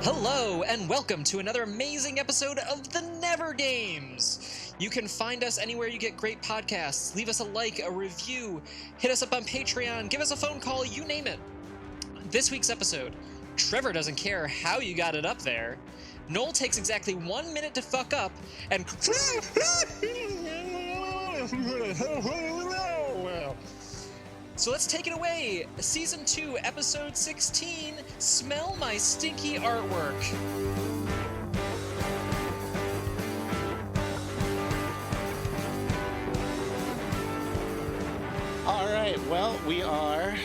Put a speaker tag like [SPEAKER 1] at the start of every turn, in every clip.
[SPEAKER 1] Hello, and welcome to another amazing episode of the Never Games. You can find us anywhere you get great podcasts. Leave us a like, a review, hit us up on Patreon, give us a phone call, you name it. This week's episode, Trevor doesn't care how you got it up there. Noel takes exactly 1 minute to fuck up, and... So let's take it away. Season 2, Episode 16, Smell My Stinky Artwork.
[SPEAKER 2] All right, well, we are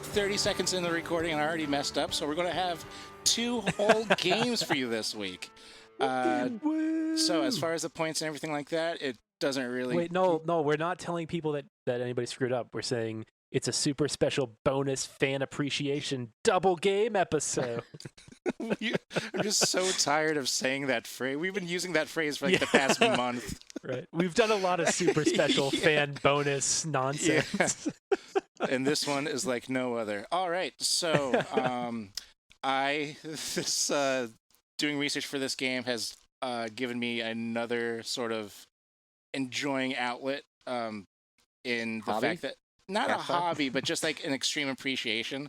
[SPEAKER 2] 30 seconds in the recording and I already messed up, so we're going to have 2 whole games for you this week. So as far as the points and everything like that, it doesn't really...
[SPEAKER 3] Wait, no, we're not telling people that anybody screwed up. We're saying it's a super special bonus fan appreciation double game episode.
[SPEAKER 2] I'm just so tired of saying that phrase. We've been using that phrase for the past month.
[SPEAKER 3] Right. We've done a lot of super special fan bonus nonsense.
[SPEAKER 2] Yeah. And this one is like no other. All right, so doing research for this game has given me another sort of enjoying outlet in the fact that not a hobby, but just like an extreme appreciation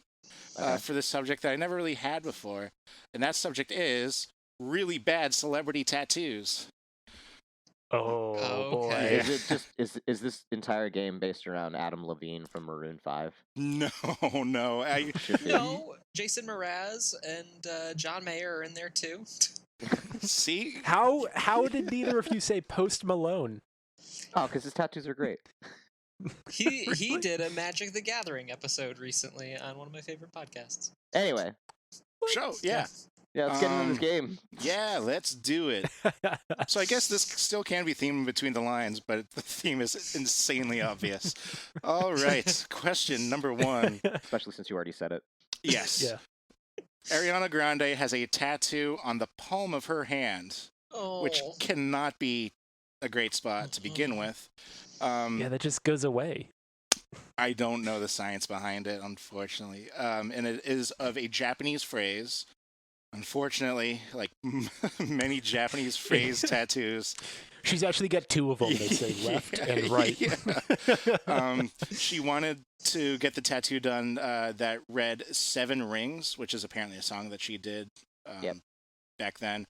[SPEAKER 2] for this subject that I never really had before. And that subject is really bad celebrity tattoos.
[SPEAKER 3] Oh boy.
[SPEAKER 4] Yeah. Is this entire game based around Adam Levine from Maroon 5?
[SPEAKER 2] No.
[SPEAKER 1] No, Jason Mraz and John Mayer are in there too.
[SPEAKER 2] See?
[SPEAKER 3] How did neither of you say Post Malone?
[SPEAKER 4] Oh, because his tattoos are great.
[SPEAKER 1] He did a Magic the Gathering episode recently on one of my favorite podcasts.
[SPEAKER 4] Anyway.
[SPEAKER 2] Yeah,
[SPEAKER 4] let's get into this game.
[SPEAKER 2] Yeah, let's do it. So I guess this still can be themed between the lines, but the theme is insanely obvious. All right, question number 1.
[SPEAKER 4] Especially since you already said it.
[SPEAKER 2] Yes.
[SPEAKER 3] Yeah.
[SPEAKER 2] Ariana Grande has a tattoo on the palm of her hand, which cannot be a great spot to begin with.
[SPEAKER 3] Yeah, that just goes away.
[SPEAKER 2] I don't know the science behind it, unfortunately. And it is of a Japanese phrase. Unfortunately, like many Japanese phrase tattoos.
[SPEAKER 3] She's actually got 2 of them that say left and right.
[SPEAKER 2] Yeah. She wanted to get the tattoo done that read 7 Rings, which is apparently a song that she did back then.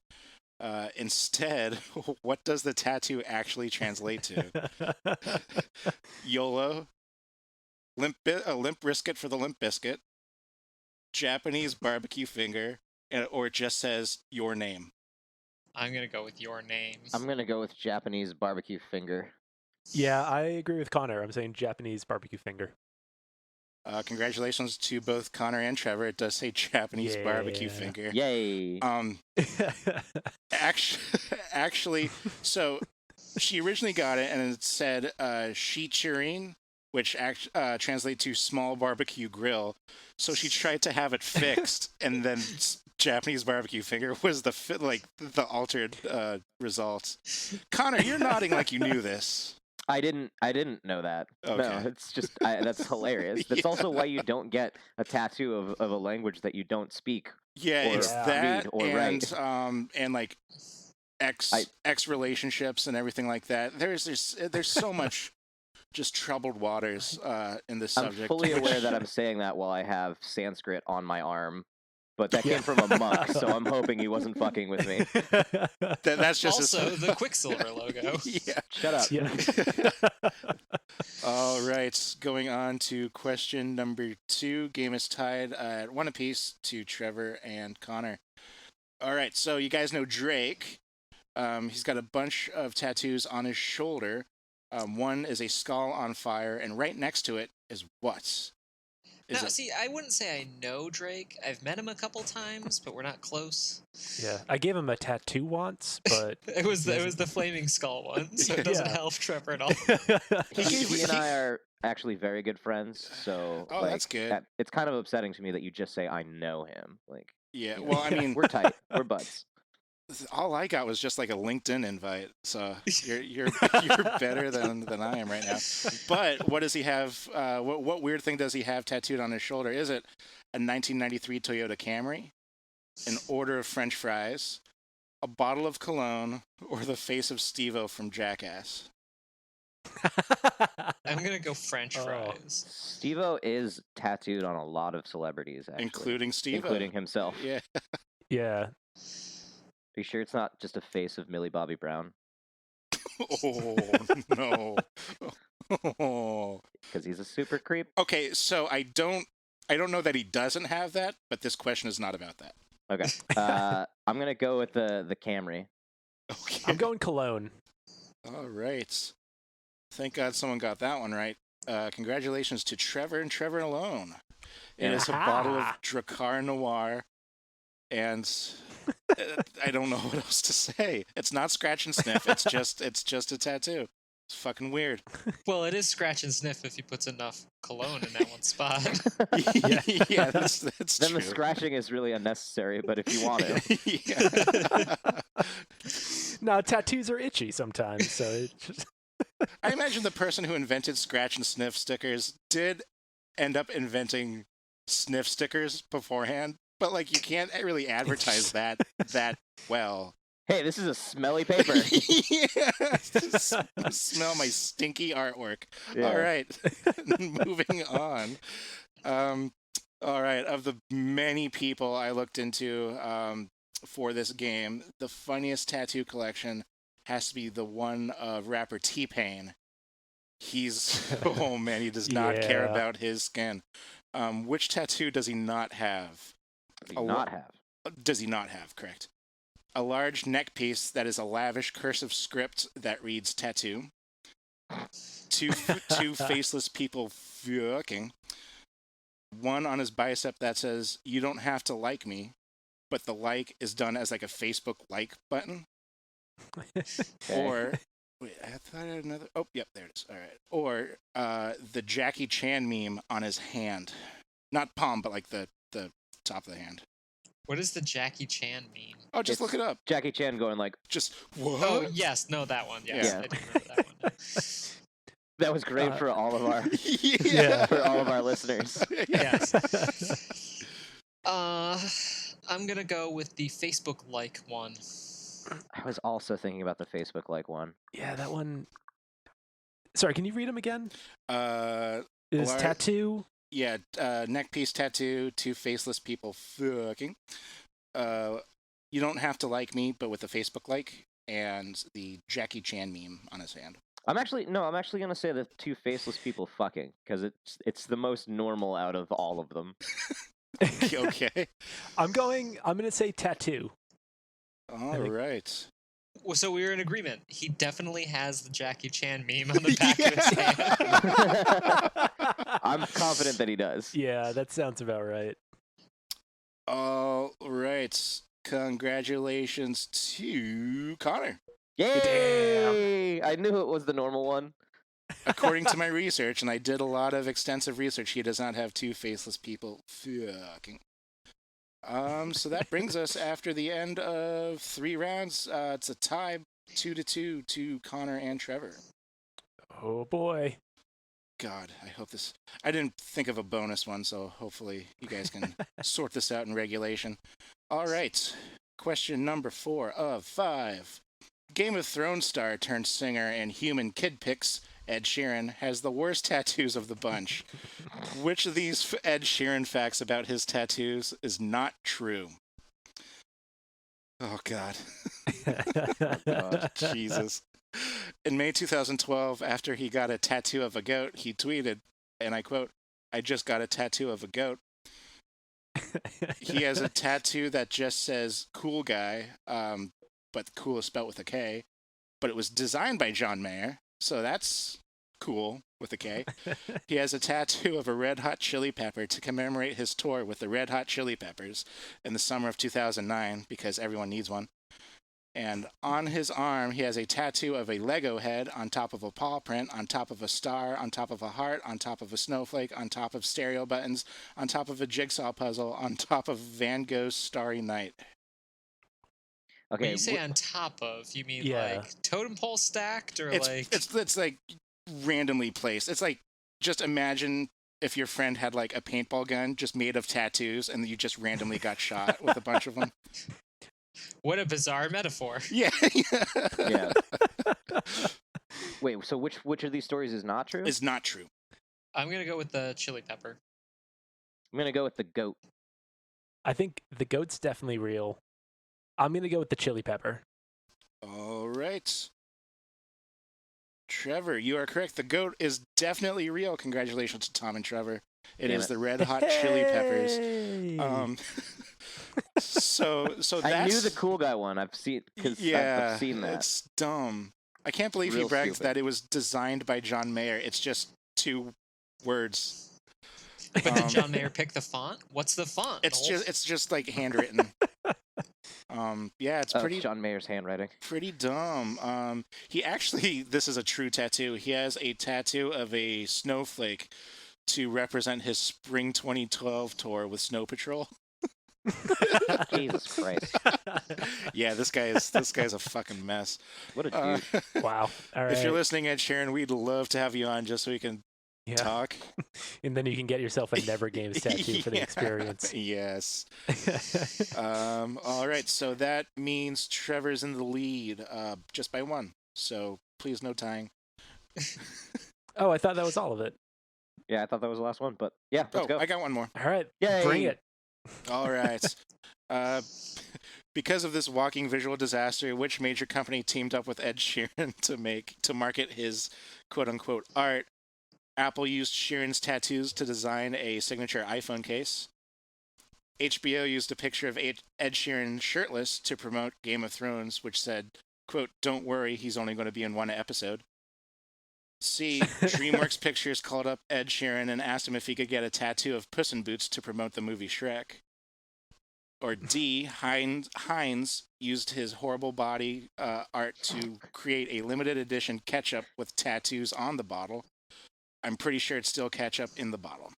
[SPEAKER 2] Instead, what does the tattoo actually translate to? YOLO, a limp brisket for the Limp Biscuit, Japanese barbecue finger, or it just says your name.
[SPEAKER 1] I'm going to go with your name.
[SPEAKER 4] I'm going to go with Japanese barbecue finger.
[SPEAKER 3] Yeah, I agree with Connor. I'm saying Japanese barbecue finger.
[SPEAKER 2] Congratulations to both Connor and Trevor. It does say Japanese barbecue finger.
[SPEAKER 4] Yay.
[SPEAKER 2] Actually, so she originally got it and it said shichirin, which translates to small barbecue grill. So she tried to have it fixed, and then Japanese barbecue finger was the altered result. Connor, you're nodding like you knew this.
[SPEAKER 4] I didn't know that.
[SPEAKER 2] Okay.
[SPEAKER 4] No, it's just that's hilarious. That's also why you don't get a tattoo of a language that you don't speak.
[SPEAKER 2] Yeah, it's that
[SPEAKER 4] read or
[SPEAKER 2] and
[SPEAKER 4] write.
[SPEAKER 2] And like ex relationships and everything like that. There's so much just troubled waters in this subject.
[SPEAKER 4] I'm fully aware that I'm saying that while I have Sanskrit on my arm. But that came from a monk, so I'm hoping he wasn't fucking with me.
[SPEAKER 2] That's just
[SPEAKER 1] also the Quicksilver logo.
[SPEAKER 2] Yeah.
[SPEAKER 4] Shut up.
[SPEAKER 3] Yeah.
[SPEAKER 2] All right, going on to question number 2. Game is tied at 1 apiece to Trevor and Connor. All right, so you guys know Drake. He's got a bunch of tattoos on his shoulder. One is a skull on fire, and right next to it is what?
[SPEAKER 1] See, I wouldn't say I know Drake. I've met him a couple times, but we're not close.
[SPEAKER 3] Yeah, I gave him a tattoo once, but
[SPEAKER 1] it was the flaming skull one, so it doesn't help Trevor at all.
[SPEAKER 4] He and I are actually very good friends, so
[SPEAKER 2] that's good.
[SPEAKER 4] It's kind of upsetting to me that you just say I know him.
[SPEAKER 2] Yeah, well, I mean,
[SPEAKER 4] we're tight, we're buds.
[SPEAKER 2] All I got was just like a LinkedIn invite, so you're better than I am right now. But what does he have? What weird thing does he have tattooed on his shoulder? Is it a 1993 Toyota Camry? an order of French fries, a bottle of cologne, or the face of Steve-O from Jackass?
[SPEAKER 1] I'm gonna go French fries.
[SPEAKER 4] Steve-O is tattooed on a lot of celebrities, actually.
[SPEAKER 2] Including Steve-O.
[SPEAKER 4] Including himself.
[SPEAKER 2] Yeah.
[SPEAKER 3] Yeah.
[SPEAKER 4] Be sure it's not just a face of Millie Bobby Brown?
[SPEAKER 2] Oh, no. Oh.
[SPEAKER 4] Because he's a super creep.
[SPEAKER 2] Okay, so I don't know that he doesn't have that, but this question is not about that.
[SPEAKER 4] Okay. I'm going to go with the Camry.
[SPEAKER 2] Okay.
[SPEAKER 3] I'm going cologne.
[SPEAKER 2] All right. Thank God someone got that one right. Congratulations to Trevor and Trevor alone. It is a bottle of Drakkar Noir, and I don't know what else to say. It's not scratch and sniff. It's just a tattoo. It's fucking weird.
[SPEAKER 1] Well, it is scratch and sniff if he puts enough cologne in that one spot.
[SPEAKER 2] Yeah, that's
[SPEAKER 4] Then
[SPEAKER 2] true.
[SPEAKER 4] the scratching is really unnecessary, but if you want it.
[SPEAKER 2] Yeah.
[SPEAKER 3] No, tattoos are itchy sometimes, so it just...
[SPEAKER 2] I imagine the person who invented scratch and sniff stickers did end up inventing sniff stickers beforehand, but like you can't really advertise that well.
[SPEAKER 4] Hey, this is a smelly paper.
[SPEAKER 2] Yeah, smell my stinky artwork.
[SPEAKER 4] Yeah.
[SPEAKER 2] All right, moving on. All right, of the many people I looked into for this game, the funniest tattoo collection has to be the one of rapper T-Pain. He's oh man, he does not care about his skin. Which tattoo does he not have? Does he not have? Correct. A large neck piece that is a lavish cursive script that reads tattoo. Two faceless people fucking. One on his bicep that says, "You don't have to like me," but the like is done as like a Facebook like button. Or, wait, I thought I had another. Oh, yep, there it is. All right. Or the Jackie Chan meme on his hand. Not palm, but like the top of the hand.
[SPEAKER 1] What is the Jackie Chan meme?
[SPEAKER 2] Oh, just look it up.
[SPEAKER 4] Jackie Chan going like,
[SPEAKER 2] just, what?
[SPEAKER 1] Oh, yes. No, that one. Yes,
[SPEAKER 4] Yeah.
[SPEAKER 1] I do remember that one.
[SPEAKER 4] that was great for all of our
[SPEAKER 2] Yeah.
[SPEAKER 4] for all of our listeners.
[SPEAKER 1] Yes. I'm going to go with the Facebook like one.
[SPEAKER 4] I was also thinking about the Facebook like one.
[SPEAKER 3] Yeah, that one. Sorry, can you read them again?
[SPEAKER 2] Is
[SPEAKER 3] tattoo?
[SPEAKER 2] Yeah, neck piece tattoo, two faceless people fucking. You don't have to like me, but with a Facebook like, and the Jackie Chan meme on his hand.
[SPEAKER 4] I'm actually gonna say the two faceless people fucking, because it's the most normal out of all of them.
[SPEAKER 2] Okay.
[SPEAKER 3] I'm gonna say tattoo.
[SPEAKER 2] All right.
[SPEAKER 1] Well, so we were in agreement. He definitely has the Jackie Chan meme on the back of his hand.
[SPEAKER 4] I'm confident that he does.
[SPEAKER 3] Yeah, that sounds about right.
[SPEAKER 2] All right. Congratulations to Connor.
[SPEAKER 4] Yay! I knew it was the normal one.
[SPEAKER 2] According to my research, and I did a lot of extensive research, he does not have two faceless people fucking. So that brings us after the end of 3 rounds. It's a tie, 2-2 to Connor and Trevor.
[SPEAKER 3] Oh boy.
[SPEAKER 2] God, I hope this. I didn't think of a bonus one, so hopefully you guys can sort this out in regulation. All right. Question number 4 of 5. Game of Thrones star turned singer and human kid pics, Ed Sheeran, has the worst tattoos of the bunch. Which of these Ed Sheeran facts about his tattoos is not true? Oh, God. Oh, Jesus. In May 2012, after he got a tattoo of a goat, he tweeted, and I quote, "I just got a tattoo of a goat." He has a tattoo that just says "cool guy," but cool is spelled with a K. But it was designed by John Mayer, so that's cool with a K. He has a tattoo of a Red Hot Chili Pepper to commemorate his tour with the Red Hot Chili Peppers in the summer of 2009, because everyone needs one. And on his arm, he has a tattoo of a Lego head on top of a paw print, on top of a star, on top of a heart, on top of a snowflake, on top of stereo buttons, on top of a jigsaw puzzle, on top of Van Gogh's Starry Night.
[SPEAKER 1] Okay. When you say on top of, you mean like totem pole stacked, or
[SPEAKER 2] it's like randomly placed. It's like, just imagine if your friend had like a paintball gun just made of tattoos and you just randomly got shot with a bunch of them.
[SPEAKER 1] What a bizarre metaphor.
[SPEAKER 2] Yeah.
[SPEAKER 4] Yeah. Wait, so which of these stories is not true?
[SPEAKER 2] Is not true.
[SPEAKER 1] I'm going to go with the chili pepper.
[SPEAKER 4] I'm gonna go with the goat.
[SPEAKER 3] I think the goat's definitely real. I'm going to go with the chili pepper.
[SPEAKER 2] All right. Trevor, you are correct. The goat is definitely real. Congratulations to Tom and Trevor. It is the Red Hot Chili Peppers. So that's...
[SPEAKER 4] I knew the cool guy one. I've seen I've seen that.
[SPEAKER 2] It's dumb. I can't believe he brags that it was designed by John Mayer. It's just 2 words.
[SPEAKER 1] But did John Mayer pick the font? What's the font?
[SPEAKER 2] It's just like handwritten. Yeah, it's pretty.
[SPEAKER 4] It's John Mayer's handwriting.
[SPEAKER 2] Pretty dumb. He actually, this is a true tattoo. He has a tattoo of a snowflake to represent his spring 2012 tour with Snow Patrol.
[SPEAKER 4] Jesus Christ.
[SPEAKER 2] Yeah, this guy's a fucking mess.
[SPEAKER 4] What a dude.
[SPEAKER 3] Wow. All right.
[SPEAKER 2] If you're listening, Ed Sheeran, we'd love to have you on just so we can talk.
[SPEAKER 3] And then you can get yourself a Never Games tattoo for the experience.
[SPEAKER 2] Yes. All right, so that means Trevor's in the lead just by 1. So please no tying.
[SPEAKER 3] Oh, I thought that was all of it.
[SPEAKER 4] Yeah, I thought that was the last one, but yeah, let's go.
[SPEAKER 2] I got one more.
[SPEAKER 3] All right.
[SPEAKER 4] Yay.
[SPEAKER 3] Bring it.
[SPEAKER 2] All right. Because of this walking visual disaster, which major company teamed up with Ed Sheeran to market his quote-unquote art? Apple used Sheeran's tattoos to design a signature iPhone case. HBO used a picture of Ed Sheeran shirtless to promote Game of Thrones, which said, quote, "Don't worry, he's only going to be in 1 episode." C. DreamWorks Pictures called up Ed Sheeran and asked him if he could get a tattoo of Puss in Boots to promote the movie Shrek. Or D. Heinz used his horrible body art to create a limited edition ketchup with tattoos on the bottle. I'm pretty sure it's still ketchup in the bottle.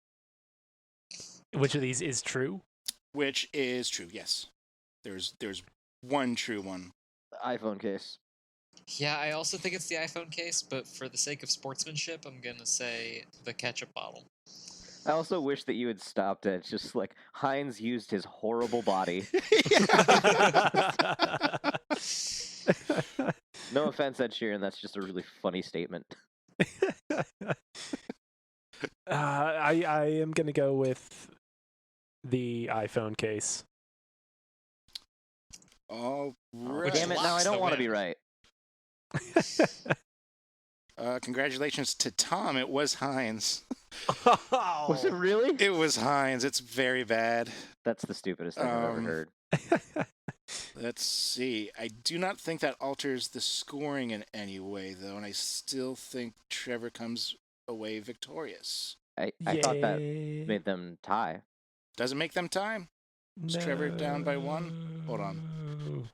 [SPEAKER 3] Which of these is true?
[SPEAKER 2] Which is true, yes. There's one true one.
[SPEAKER 4] The iPhone case.
[SPEAKER 1] Yeah, I also think it's the iPhone case, but for the sake of sportsmanship, I'm going to say the ketchup bottle.
[SPEAKER 4] I also wish that you had stopped at just like Heinz used his horrible body. No offense, Ed Sheeran, that's just a really funny statement.
[SPEAKER 3] I am going to go with the iPhone case.
[SPEAKER 2] All right.
[SPEAKER 4] Damn it, now I don't want to be right.
[SPEAKER 2] Congratulations to Tom. It was Heinz.
[SPEAKER 4] Was it really?
[SPEAKER 2] It was Heinz. It's very bad.
[SPEAKER 4] That's the stupidest thing I've ever heard.
[SPEAKER 2] Let's see. I do not think that alters the scoring in any way, though, and I still think Trevor comes away victorious.
[SPEAKER 4] I thought that made them tie.
[SPEAKER 2] Does it make them tie? Is Trevor down by 1? Hold on.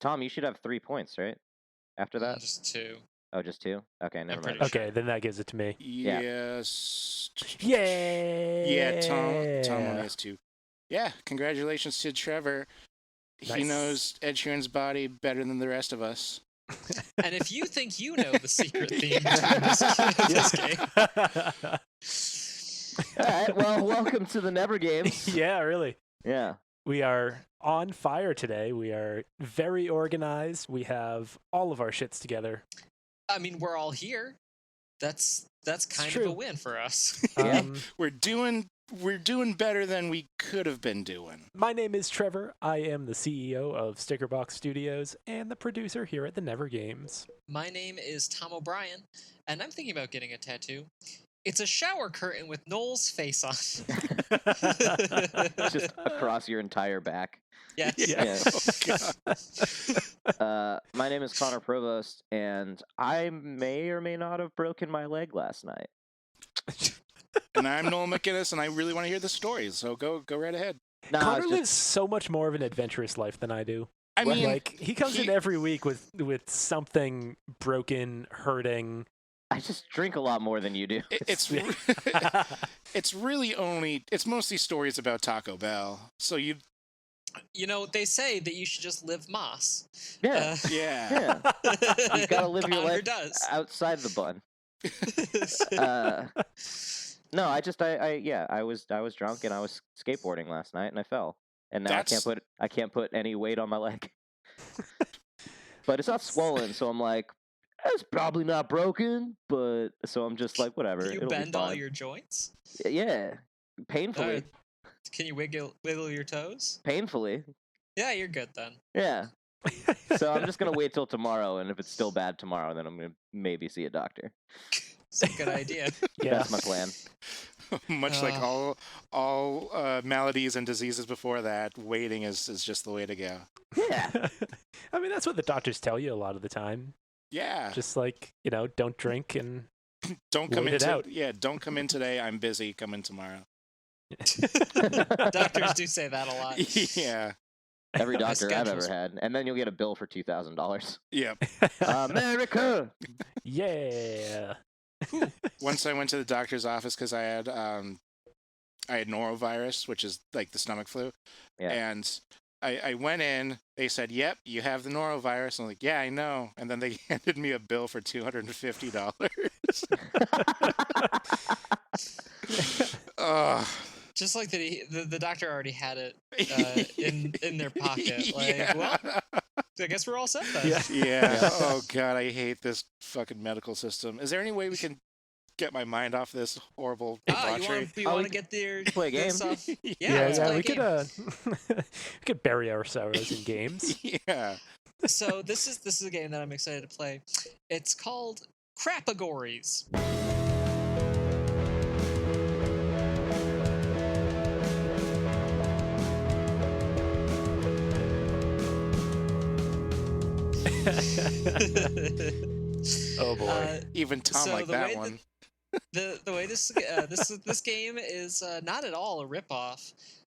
[SPEAKER 4] Tom, you should have 3 points, right? After that?
[SPEAKER 1] Just 2.
[SPEAKER 4] Oh, just 2? Okay, never mind.
[SPEAKER 3] Okay, then that gives it to me.
[SPEAKER 2] Yes.
[SPEAKER 3] Yay!
[SPEAKER 2] Yeah, Tom only has 2. Yeah, congratulations to Trevor.
[SPEAKER 3] Nice.
[SPEAKER 2] He knows Ed Sheeran's body better than the rest of us.
[SPEAKER 1] And if you think you know the secret theme to this game...
[SPEAKER 4] All right, well, welcome to the Never Games.
[SPEAKER 3] Yeah, really.
[SPEAKER 4] Yeah.
[SPEAKER 3] We are on fire today. We are very organized. We have all of our shits together.
[SPEAKER 1] I mean, we're all here. That's kind of a win for us.
[SPEAKER 2] We're doing better than we could have been doing.
[SPEAKER 3] My name is Trevor. I am the CEO of Stickerbox Studios and the producer here at the Never Games.
[SPEAKER 1] My name is Tom O'Brien, and I'm thinking about getting a tattoo. It's a shower curtain with Noel's face on.
[SPEAKER 4] Just across your entire back.
[SPEAKER 1] Yes.
[SPEAKER 4] Yeah. Oh, my name is Connor Provost, and I may or may not have broken my leg last night.
[SPEAKER 2] And I'm Noel McGinnis, and I really want to hear the stories, so go right ahead.
[SPEAKER 3] Connor lives so much more of an adventurous life than I do.
[SPEAKER 2] I mean,
[SPEAKER 3] like he comes in every week with something broken, hurting.
[SPEAKER 4] I just drink a lot more than you do.
[SPEAKER 2] It's mostly stories about Taco Bell. So you
[SPEAKER 1] know, they say that you should just live Moss.
[SPEAKER 4] Yeah.
[SPEAKER 2] Yeah.
[SPEAKER 4] You've got to live your life
[SPEAKER 1] does.
[SPEAKER 4] outside the bun. No, I was drunk and I was skateboarding last night and I fell. And now I can't put any weight on my leg. But it's not swollen, so I'm like, it's probably not broken, but so I'm just like, whatever.
[SPEAKER 1] Can you bend all your joints?
[SPEAKER 4] Yeah, painfully.
[SPEAKER 1] Can you wiggle your toes?
[SPEAKER 4] Painfully.
[SPEAKER 1] Yeah, you're good then.
[SPEAKER 4] Yeah. So I'm just gonna wait till tomorrow, and if it's still bad tomorrow, then I'm gonna maybe see a doctor.
[SPEAKER 1] It's a good idea.
[SPEAKER 3] Yeah.
[SPEAKER 4] That's my plan.
[SPEAKER 2] Much like all maladies and diseases before that, waiting is just the way to go.
[SPEAKER 4] Yeah.
[SPEAKER 3] I mean, that's what the doctors tell you a lot of the time.
[SPEAKER 2] Yeah.
[SPEAKER 3] Just like, don't drink and
[SPEAKER 2] don't come in.
[SPEAKER 3] out.
[SPEAKER 2] Yeah, don't come in today. I'm busy. Come in tomorrow.
[SPEAKER 1] Doctors do say that a lot.
[SPEAKER 2] Yeah.
[SPEAKER 4] Every doctor I've ever had, and then you'll get a bill for $2,000.
[SPEAKER 2] Yeah.
[SPEAKER 4] America.
[SPEAKER 3] Yeah.
[SPEAKER 2] Once I went to the doctor's office because I had norovirus, which is like the stomach flu, and I went in. They said, "Yep, you have the norovirus." I'm like, "Yeah, I know." And then they handed me a bill for $250.
[SPEAKER 1] Just like the doctor already had it in their pocket. Like,
[SPEAKER 2] yeah.
[SPEAKER 1] Well, I guess we're all set then.
[SPEAKER 2] Yeah. Oh God, I hate this fucking medical system. Is there any way we can get my mind off this horrible debauchery?
[SPEAKER 1] You want to get there?
[SPEAKER 4] Play a game.
[SPEAKER 1] Yeah,
[SPEAKER 3] we could bury our sorrows in games.
[SPEAKER 2] Yeah.
[SPEAKER 1] So this is a game that I'm excited to play. It's called Crapegories.
[SPEAKER 3] Oh boy!
[SPEAKER 2] Even Tom liked that one.
[SPEAKER 1] The way this game is not at all a ripoff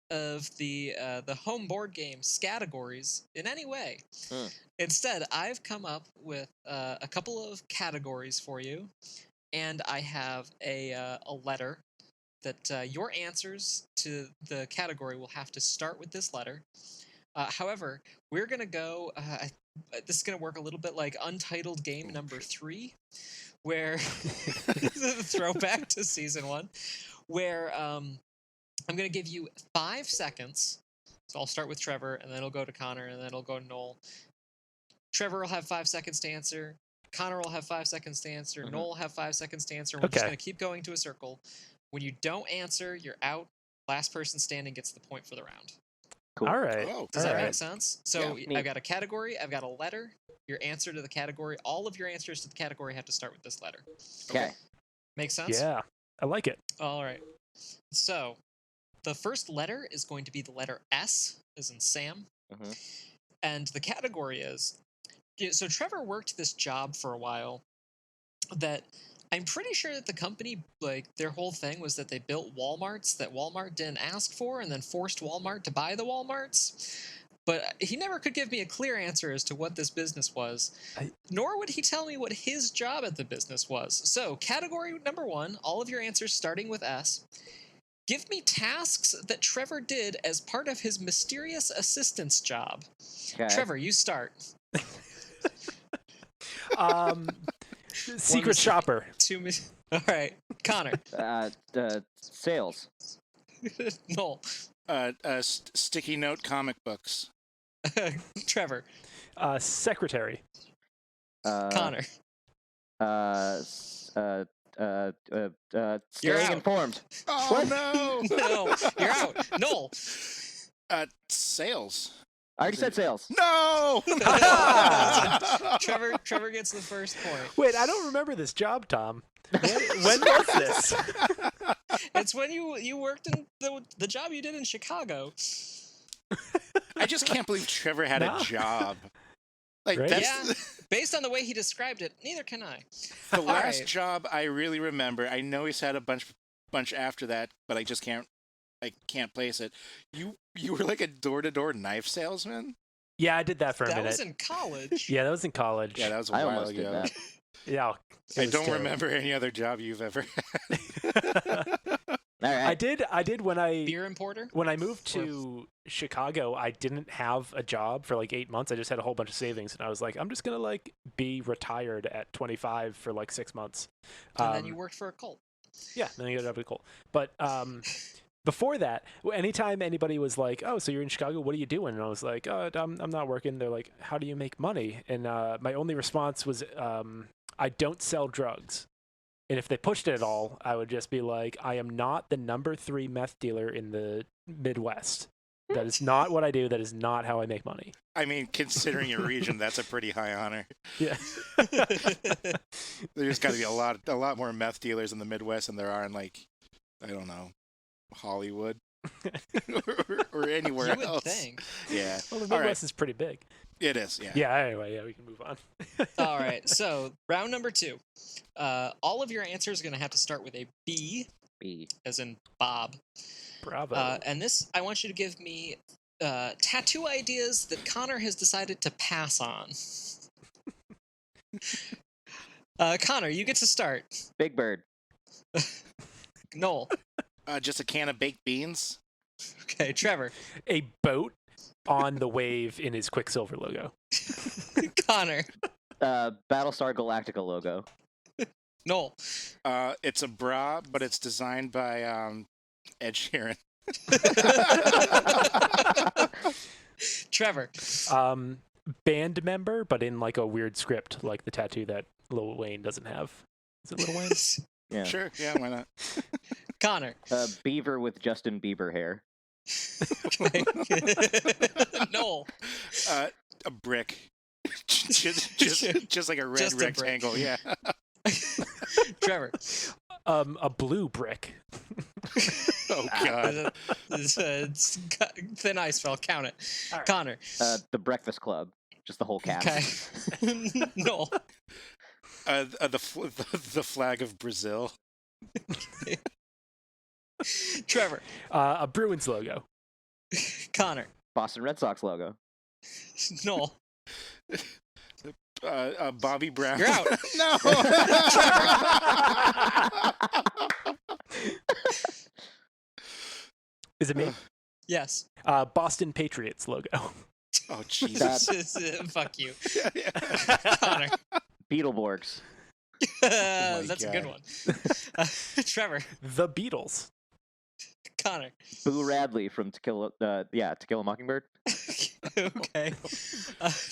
[SPEAKER 1] of the home board game Categories in any way. Instead, I've come up with a couple of categories for you, and I have a letter that your answers to the category will have to start with this letter. However, we're gonna go. This is going to work a little bit like Untitled game number 3, where the throwback to season 1, where I'm going to give you 5 seconds. So I'll start with Trevor, and then it'll go to Connor, and then it'll go to Noel. Trevor will have 5 seconds to answer. Connor will have 5 seconds to answer. Noel will have 5 seconds to answer. We're just going to keep going to a circle. When you don't answer, you're out. Last person standing gets the point for the round.
[SPEAKER 3] Cool. All right.
[SPEAKER 1] Does that make sense? So I've got a category, I've got a letter, your answer to the category. All of your answers to the category have to start with this letter.
[SPEAKER 4] Okay.
[SPEAKER 1] Make sense?
[SPEAKER 3] Yeah, I like it.
[SPEAKER 1] All right. So the first letter is going to be the letter S, as in Sam. And the category is... So Trevor worked this job for a while that... I'm pretty sure that the company, like, their whole thing was that they built Walmarts that Walmart didn't ask for and then forced Walmart to buy the Walmarts. But he never could give me a clear answer as to what this business was, nor would he tell me what his job at the business was. So, category number 1, all of your answers starting with S. Give me tasks that Trevor did as part of his mysterious assistant's job. Okay. Trevor, you start.
[SPEAKER 3] Secret shopper.
[SPEAKER 1] All right, Connor.
[SPEAKER 4] Sales.
[SPEAKER 1] Noel.
[SPEAKER 2] Sticky note comic books.
[SPEAKER 1] Trevor.
[SPEAKER 3] Secretary.
[SPEAKER 1] Connor.
[SPEAKER 4] Staying informed.
[SPEAKER 2] Oh
[SPEAKER 4] what?
[SPEAKER 1] No, you're out. Noel.
[SPEAKER 2] Sales.
[SPEAKER 4] I already said sales.
[SPEAKER 2] No!
[SPEAKER 1] Trevor gets the first point.
[SPEAKER 3] Wait, I don't remember this job, Tom. When was this?
[SPEAKER 1] It's when you worked in the job you did in Chicago.
[SPEAKER 2] I just can't believe Trevor had a job. Like,
[SPEAKER 3] right?
[SPEAKER 2] that's
[SPEAKER 1] based on the way he described it, neither can I.
[SPEAKER 2] The last job I really remember. I know he's had a bunch after that, but I just can't place it. You were like a door-to-door knife salesman?
[SPEAKER 3] Yeah, I did that for a minute.
[SPEAKER 1] That was in college.
[SPEAKER 3] Yeah, that was in college.
[SPEAKER 2] Yeah, that was a while ago.
[SPEAKER 4] Did that.
[SPEAKER 3] Yeah.
[SPEAKER 2] I don't remember any other job you've ever had.
[SPEAKER 4] All right.
[SPEAKER 3] I did when I
[SPEAKER 1] beer importer.
[SPEAKER 3] When I moved to Chicago, I didn't have a job for like 8 months. I just had a whole bunch of savings, and I was like, I'm just gonna like be retired at 25 for like 6 months.
[SPEAKER 1] And then you worked for a cult.
[SPEAKER 3] Yeah, then you go to Colt. But before that, anytime anybody was like, "Oh, so you're in Chicago? What are you doing?" And I was like, "Oh, I'm not working." They're like, "How do you make money?" And my only response was, "I don't sell drugs." And if they pushed it at all, I would just be like, "I am not the number 3 meth dealer in the Midwest. That is not what I do. That is not how I make money."
[SPEAKER 2] I mean, considering your region, that's a pretty high honor.
[SPEAKER 3] Yeah.
[SPEAKER 2] There's got to be a lot more meth dealers in the Midwest than there are in, like, I don't know, Hollywood or anywhere
[SPEAKER 1] you would
[SPEAKER 2] else.
[SPEAKER 1] Think.
[SPEAKER 2] Yeah.
[SPEAKER 3] Well, the Midwest is pretty big.
[SPEAKER 2] It is, yeah.
[SPEAKER 3] Yeah, anyway, yeah, we can move on.
[SPEAKER 1] All right, so round number 2. All of your answers are going to have to start with a B.
[SPEAKER 4] B.
[SPEAKER 1] As in Bob.
[SPEAKER 3] Bravo.
[SPEAKER 1] And this, I want you to give me tattoo ideas that Connor has decided to pass on. Connor, you get to start.
[SPEAKER 4] Big Bird.
[SPEAKER 1] Noel.
[SPEAKER 2] Just a can of baked beans.
[SPEAKER 1] Okay, Trevor.
[SPEAKER 3] A boat on the wave in his Quicksilver logo.
[SPEAKER 1] Connor.
[SPEAKER 4] Battlestar Galactica logo.
[SPEAKER 1] Noel.
[SPEAKER 2] It's a bra, but it's designed by Ed Sheeran.
[SPEAKER 1] Trevor.
[SPEAKER 3] Band member, but in like a weird script, like the tattoo that Lil Wayne doesn't have. Is it Lil Wayne?
[SPEAKER 4] Yeah.
[SPEAKER 2] Sure, yeah, why not?
[SPEAKER 1] Connor.
[SPEAKER 4] Beaver with Justin Bieber hair.
[SPEAKER 1] Noel.
[SPEAKER 2] A brick. just like a red
[SPEAKER 1] Just a
[SPEAKER 2] rectangle,
[SPEAKER 1] brick.
[SPEAKER 2] yeah.
[SPEAKER 1] Trevor.
[SPEAKER 3] A blue brick.
[SPEAKER 2] Oh God.
[SPEAKER 1] It's thin ice fell. Count it.
[SPEAKER 3] All right.
[SPEAKER 1] Connor.
[SPEAKER 4] The Breakfast Club. Just the whole cast.
[SPEAKER 1] Okay. Noel.
[SPEAKER 2] The flag of Brazil.
[SPEAKER 1] Trevor.
[SPEAKER 3] A Bruins logo.
[SPEAKER 1] Connor.
[SPEAKER 4] Boston Red Sox logo.
[SPEAKER 1] Noel.
[SPEAKER 2] Bobby Brown.
[SPEAKER 1] You're out.
[SPEAKER 2] No.
[SPEAKER 3] Is it me?
[SPEAKER 1] Yes.
[SPEAKER 3] Boston Patriots logo.
[SPEAKER 2] Oh Jesus.
[SPEAKER 1] Fuck you.
[SPEAKER 2] Yeah.
[SPEAKER 1] Connor.
[SPEAKER 4] Beetleborgs.
[SPEAKER 1] That's a good
[SPEAKER 2] God.
[SPEAKER 1] one. Trevor.
[SPEAKER 3] The Beatles.
[SPEAKER 1] Connor.
[SPEAKER 4] Boo Radley from To Kill a Mockingbird.
[SPEAKER 1] Okay.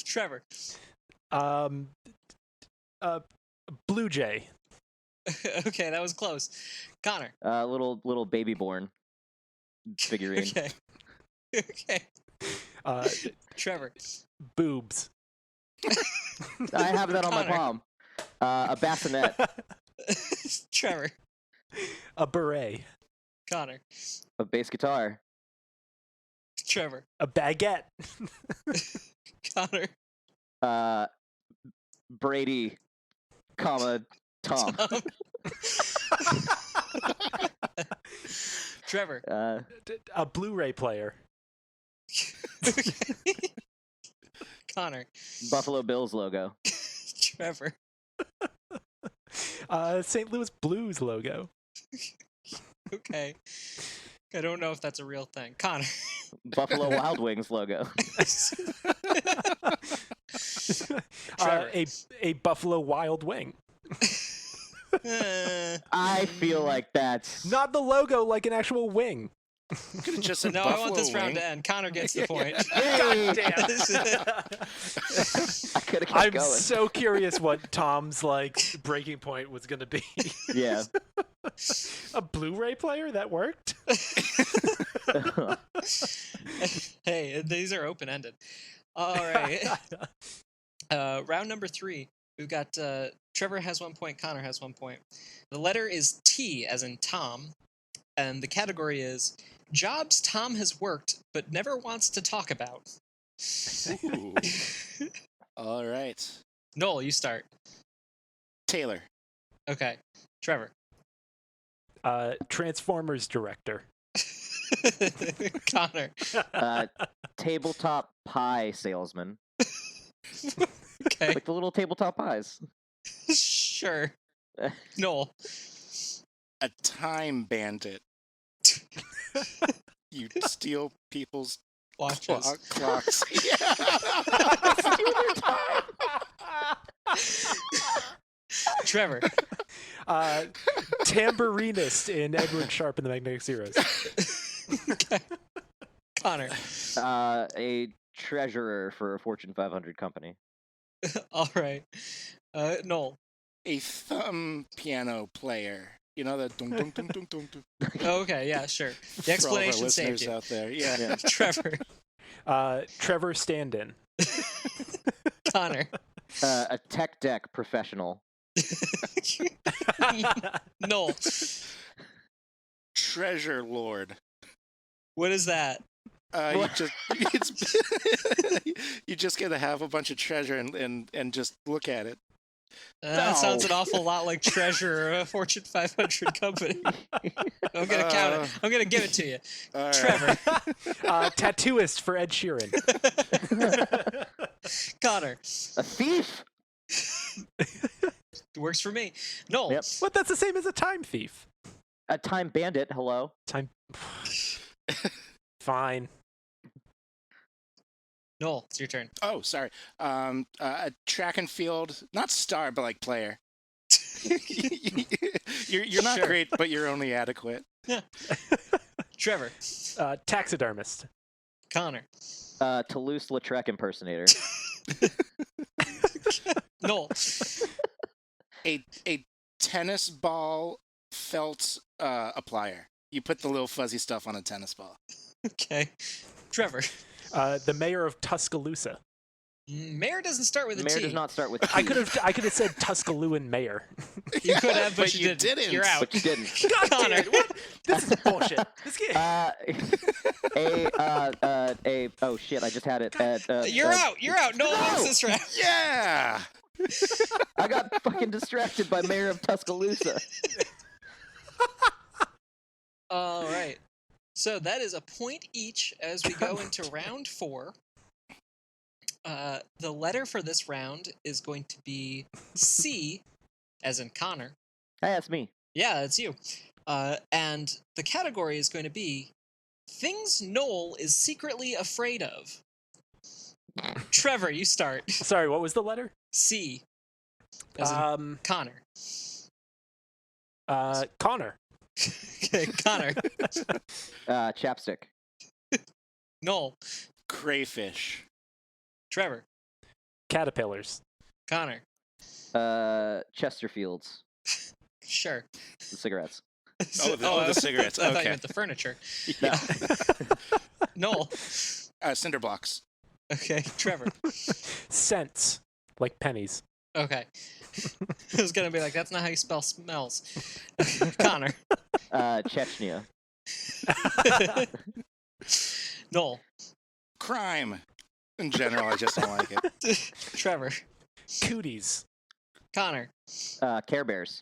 [SPEAKER 1] Trevor.
[SPEAKER 3] Blue Jay.
[SPEAKER 1] Okay, that was close. Connor.
[SPEAKER 4] Little baby born figurine.
[SPEAKER 1] Okay. Okay. Trevor.
[SPEAKER 3] Boobs.
[SPEAKER 4] I have that on my
[SPEAKER 1] Connor.
[SPEAKER 4] palm. A bassinet.
[SPEAKER 1] Trevor.
[SPEAKER 3] A beret.
[SPEAKER 1] Connor.
[SPEAKER 4] A bass guitar.
[SPEAKER 1] Trevor.
[SPEAKER 3] A baguette.
[SPEAKER 1] Connor.
[SPEAKER 4] Brady, comma, Tom.
[SPEAKER 1] Trevor.
[SPEAKER 3] A Blu-ray player.
[SPEAKER 1] Connor.
[SPEAKER 4] Buffalo Bills logo.
[SPEAKER 1] Trevor.
[SPEAKER 3] St. Louis Blues logo.
[SPEAKER 1] Okay. I don't know if that's a real thing. Connor.
[SPEAKER 4] Buffalo Wild Wings logo.
[SPEAKER 1] Trevor.
[SPEAKER 3] A Buffalo Wild Wing.
[SPEAKER 4] I feel like that's
[SPEAKER 3] Not the logo, like an actual wing.
[SPEAKER 2] Could have just said
[SPEAKER 1] No, I
[SPEAKER 2] Buffalo
[SPEAKER 1] want this round
[SPEAKER 2] wing.
[SPEAKER 1] to end. Connor gets the point.
[SPEAKER 3] God damn.
[SPEAKER 4] I could have kept
[SPEAKER 3] I'm
[SPEAKER 4] going.
[SPEAKER 3] so curious what Tom's like breaking point was going to be.
[SPEAKER 4] Yeah.
[SPEAKER 3] A Blu-ray player that worked.
[SPEAKER 1] Hey, these are open-ended. All right. Round number 3. We've got Trevor has 1 point, Connor has 1 point. The letter is T, as in Tom, and the category is jobs Tom has worked but never wants to talk about.
[SPEAKER 2] Ooh. All right.
[SPEAKER 1] Noel, you start.
[SPEAKER 2] Taylor.
[SPEAKER 1] Okay. Trevor.
[SPEAKER 3] Transformers director.
[SPEAKER 1] Connor.
[SPEAKER 4] Tabletop pie salesman.
[SPEAKER 1] Okay.
[SPEAKER 4] Like the little tabletop pies.
[SPEAKER 1] Sure. Noel.
[SPEAKER 2] A time bandit. You steal people's
[SPEAKER 1] Watches.
[SPEAKER 2] clocks. Yeah.
[SPEAKER 1] Trevor.
[SPEAKER 3] Tambourinist in Edward Sharpe and the Magnetic Zeros.
[SPEAKER 1] Okay. Connor.
[SPEAKER 4] A treasurer for a Fortune 500 company.
[SPEAKER 1] All right. Noel.
[SPEAKER 2] A thumb piano player. You know that dum dum dum dum dum dum.
[SPEAKER 1] Oh, okay, yeah, sure. The
[SPEAKER 2] For all of our
[SPEAKER 1] explanation saved
[SPEAKER 2] listeners
[SPEAKER 1] you.
[SPEAKER 2] out there. Yeah.
[SPEAKER 1] Trevor.
[SPEAKER 3] Trevor Stand-in.
[SPEAKER 1] Connor.
[SPEAKER 4] A tech deck professional.
[SPEAKER 1] Noel.
[SPEAKER 2] Treasure Lord.
[SPEAKER 1] What is that?
[SPEAKER 2] You just get to have a bunch of treasure and just look at it.
[SPEAKER 1] That sounds an awful lot like treasure of a Fortune 500 company. I'm gonna count it. I'm gonna give it to you.
[SPEAKER 2] All
[SPEAKER 1] Trevor.
[SPEAKER 3] Tattooist for Ed Sheeran.
[SPEAKER 1] Connor.
[SPEAKER 4] A thief.
[SPEAKER 1] Works for me. Noel.
[SPEAKER 4] Yep.
[SPEAKER 3] What? That's the same as a time thief.
[SPEAKER 4] A time bandit. Hello.
[SPEAKER 3] Time. Fine.
[SPEAKER 1] Noel, it's your turn.
[SPEAKER 2] Oh, sorry. A track and field, not star, but like player. You're not
[SPEAKER 1] Sure.
[SPEAKER 2] great, but you're only adequate.
[SPEAKER 1] Trevor.
[SPEAKER 3] Taxidermist.
[SPEAKER 1] Connor.
[SPEAKER 4] Toulouse-Lautrec impersonator.
[SPEAKER 1] Noel.
[SPEAKER 2] A tennis ball felt applier. You put the little fuzzy stuff on a tennis ball.
[SPEAKER 1] Okay. Trevor.
[SPEAKER 3] The mayor of Tuscaloosa.
[SPEAKER 1] Mayor doesn't start with a
[SPEAKER 4] Mayor
[SPEAKER 1] T.
[SPEAKER 4] does not start with T.
[SPEAKER 3] I could have said Tuscaloosan mayor.
[SPEAKER 1] You could have, but
[SPEAKER 2] But
[SPEAKER 1] you
[SPEAKER 2] you
[SPEAKER 1] didn't.
[SPEAKER 2] didn't.
[SPEAKER 1] You're out.
[SPEAKER 4] But you didn't.
[SPEAKER 3] God damn
[SPEAKER 1] Connor.
[SPEAKER 3] it, what? This is bullshit. This game.
[SPEAKER 4] Oh shit! I just had it.
[SPEAKER 1] You're out. You're out. No one
[SPEAKER 4] No!
[SPEAKER 1] wins this round.
[SPEAKER 2] Yeah.
[SPEAKER 4] I got fucking distracted by Mayor of Tuscaloosa.
[SPEAKER 1] All right. So that is a point each as we go into round 4. The letter for this round is going to be C, as in Connor.
[SPEAKER 4] Hey, that's me.
[SPEAKER 1] Yeah, that's you. And the category is going to be things Noel is secretly afraid of. Trevor, you start.
[SPEAKER 3] Sorry, what was the letter?
[SPEAKER 1] C, as in Connor.
[SPEAKER 3] Connor.
[SPEAKER 1] Okay, Connor.
[SPEAKER 4] Chapstick.
[SPEAKER 1] Noel.
[SPEAKER 2] Crayfish.
[SPEAKER 1] Trevor.
[SPEAKER 3] Caterpillars.
[SPEAKER 1] Connor.
[SPEAKER 4] Chesterfields.
[SPEAKER 1] Sure.
[SPEAKER 4] The cigarettes.
[SPEAKER 2] The cigarettes.
[SPEAKER 1] I thought you
[SPEAKER 2] Okay.
[SPEAKER 1] meant the furniture.
[SPEAKER 4] No.
[SPEAKER 1] Noel.
[SPEAKER 2] Cinder blocks.
[SPEAKER 1] Okay, Trevor.
[SPEAKER 3] Cents. Like pennies.
[SPEAKER 1] Okay. I was gonna be like, that's not how you spell smells. Connor.
[SPEAKER 4] Chechnya.
[SPEAKER 1] Noel.
[SPEAKER 2] Crime. In general, I just don't like it.
[SPEAKER 1] Trevor.
[SPEAKER 3] Cooties.
[SPEAKER 1] Connor.
[SPEAKER 4] Care Bears.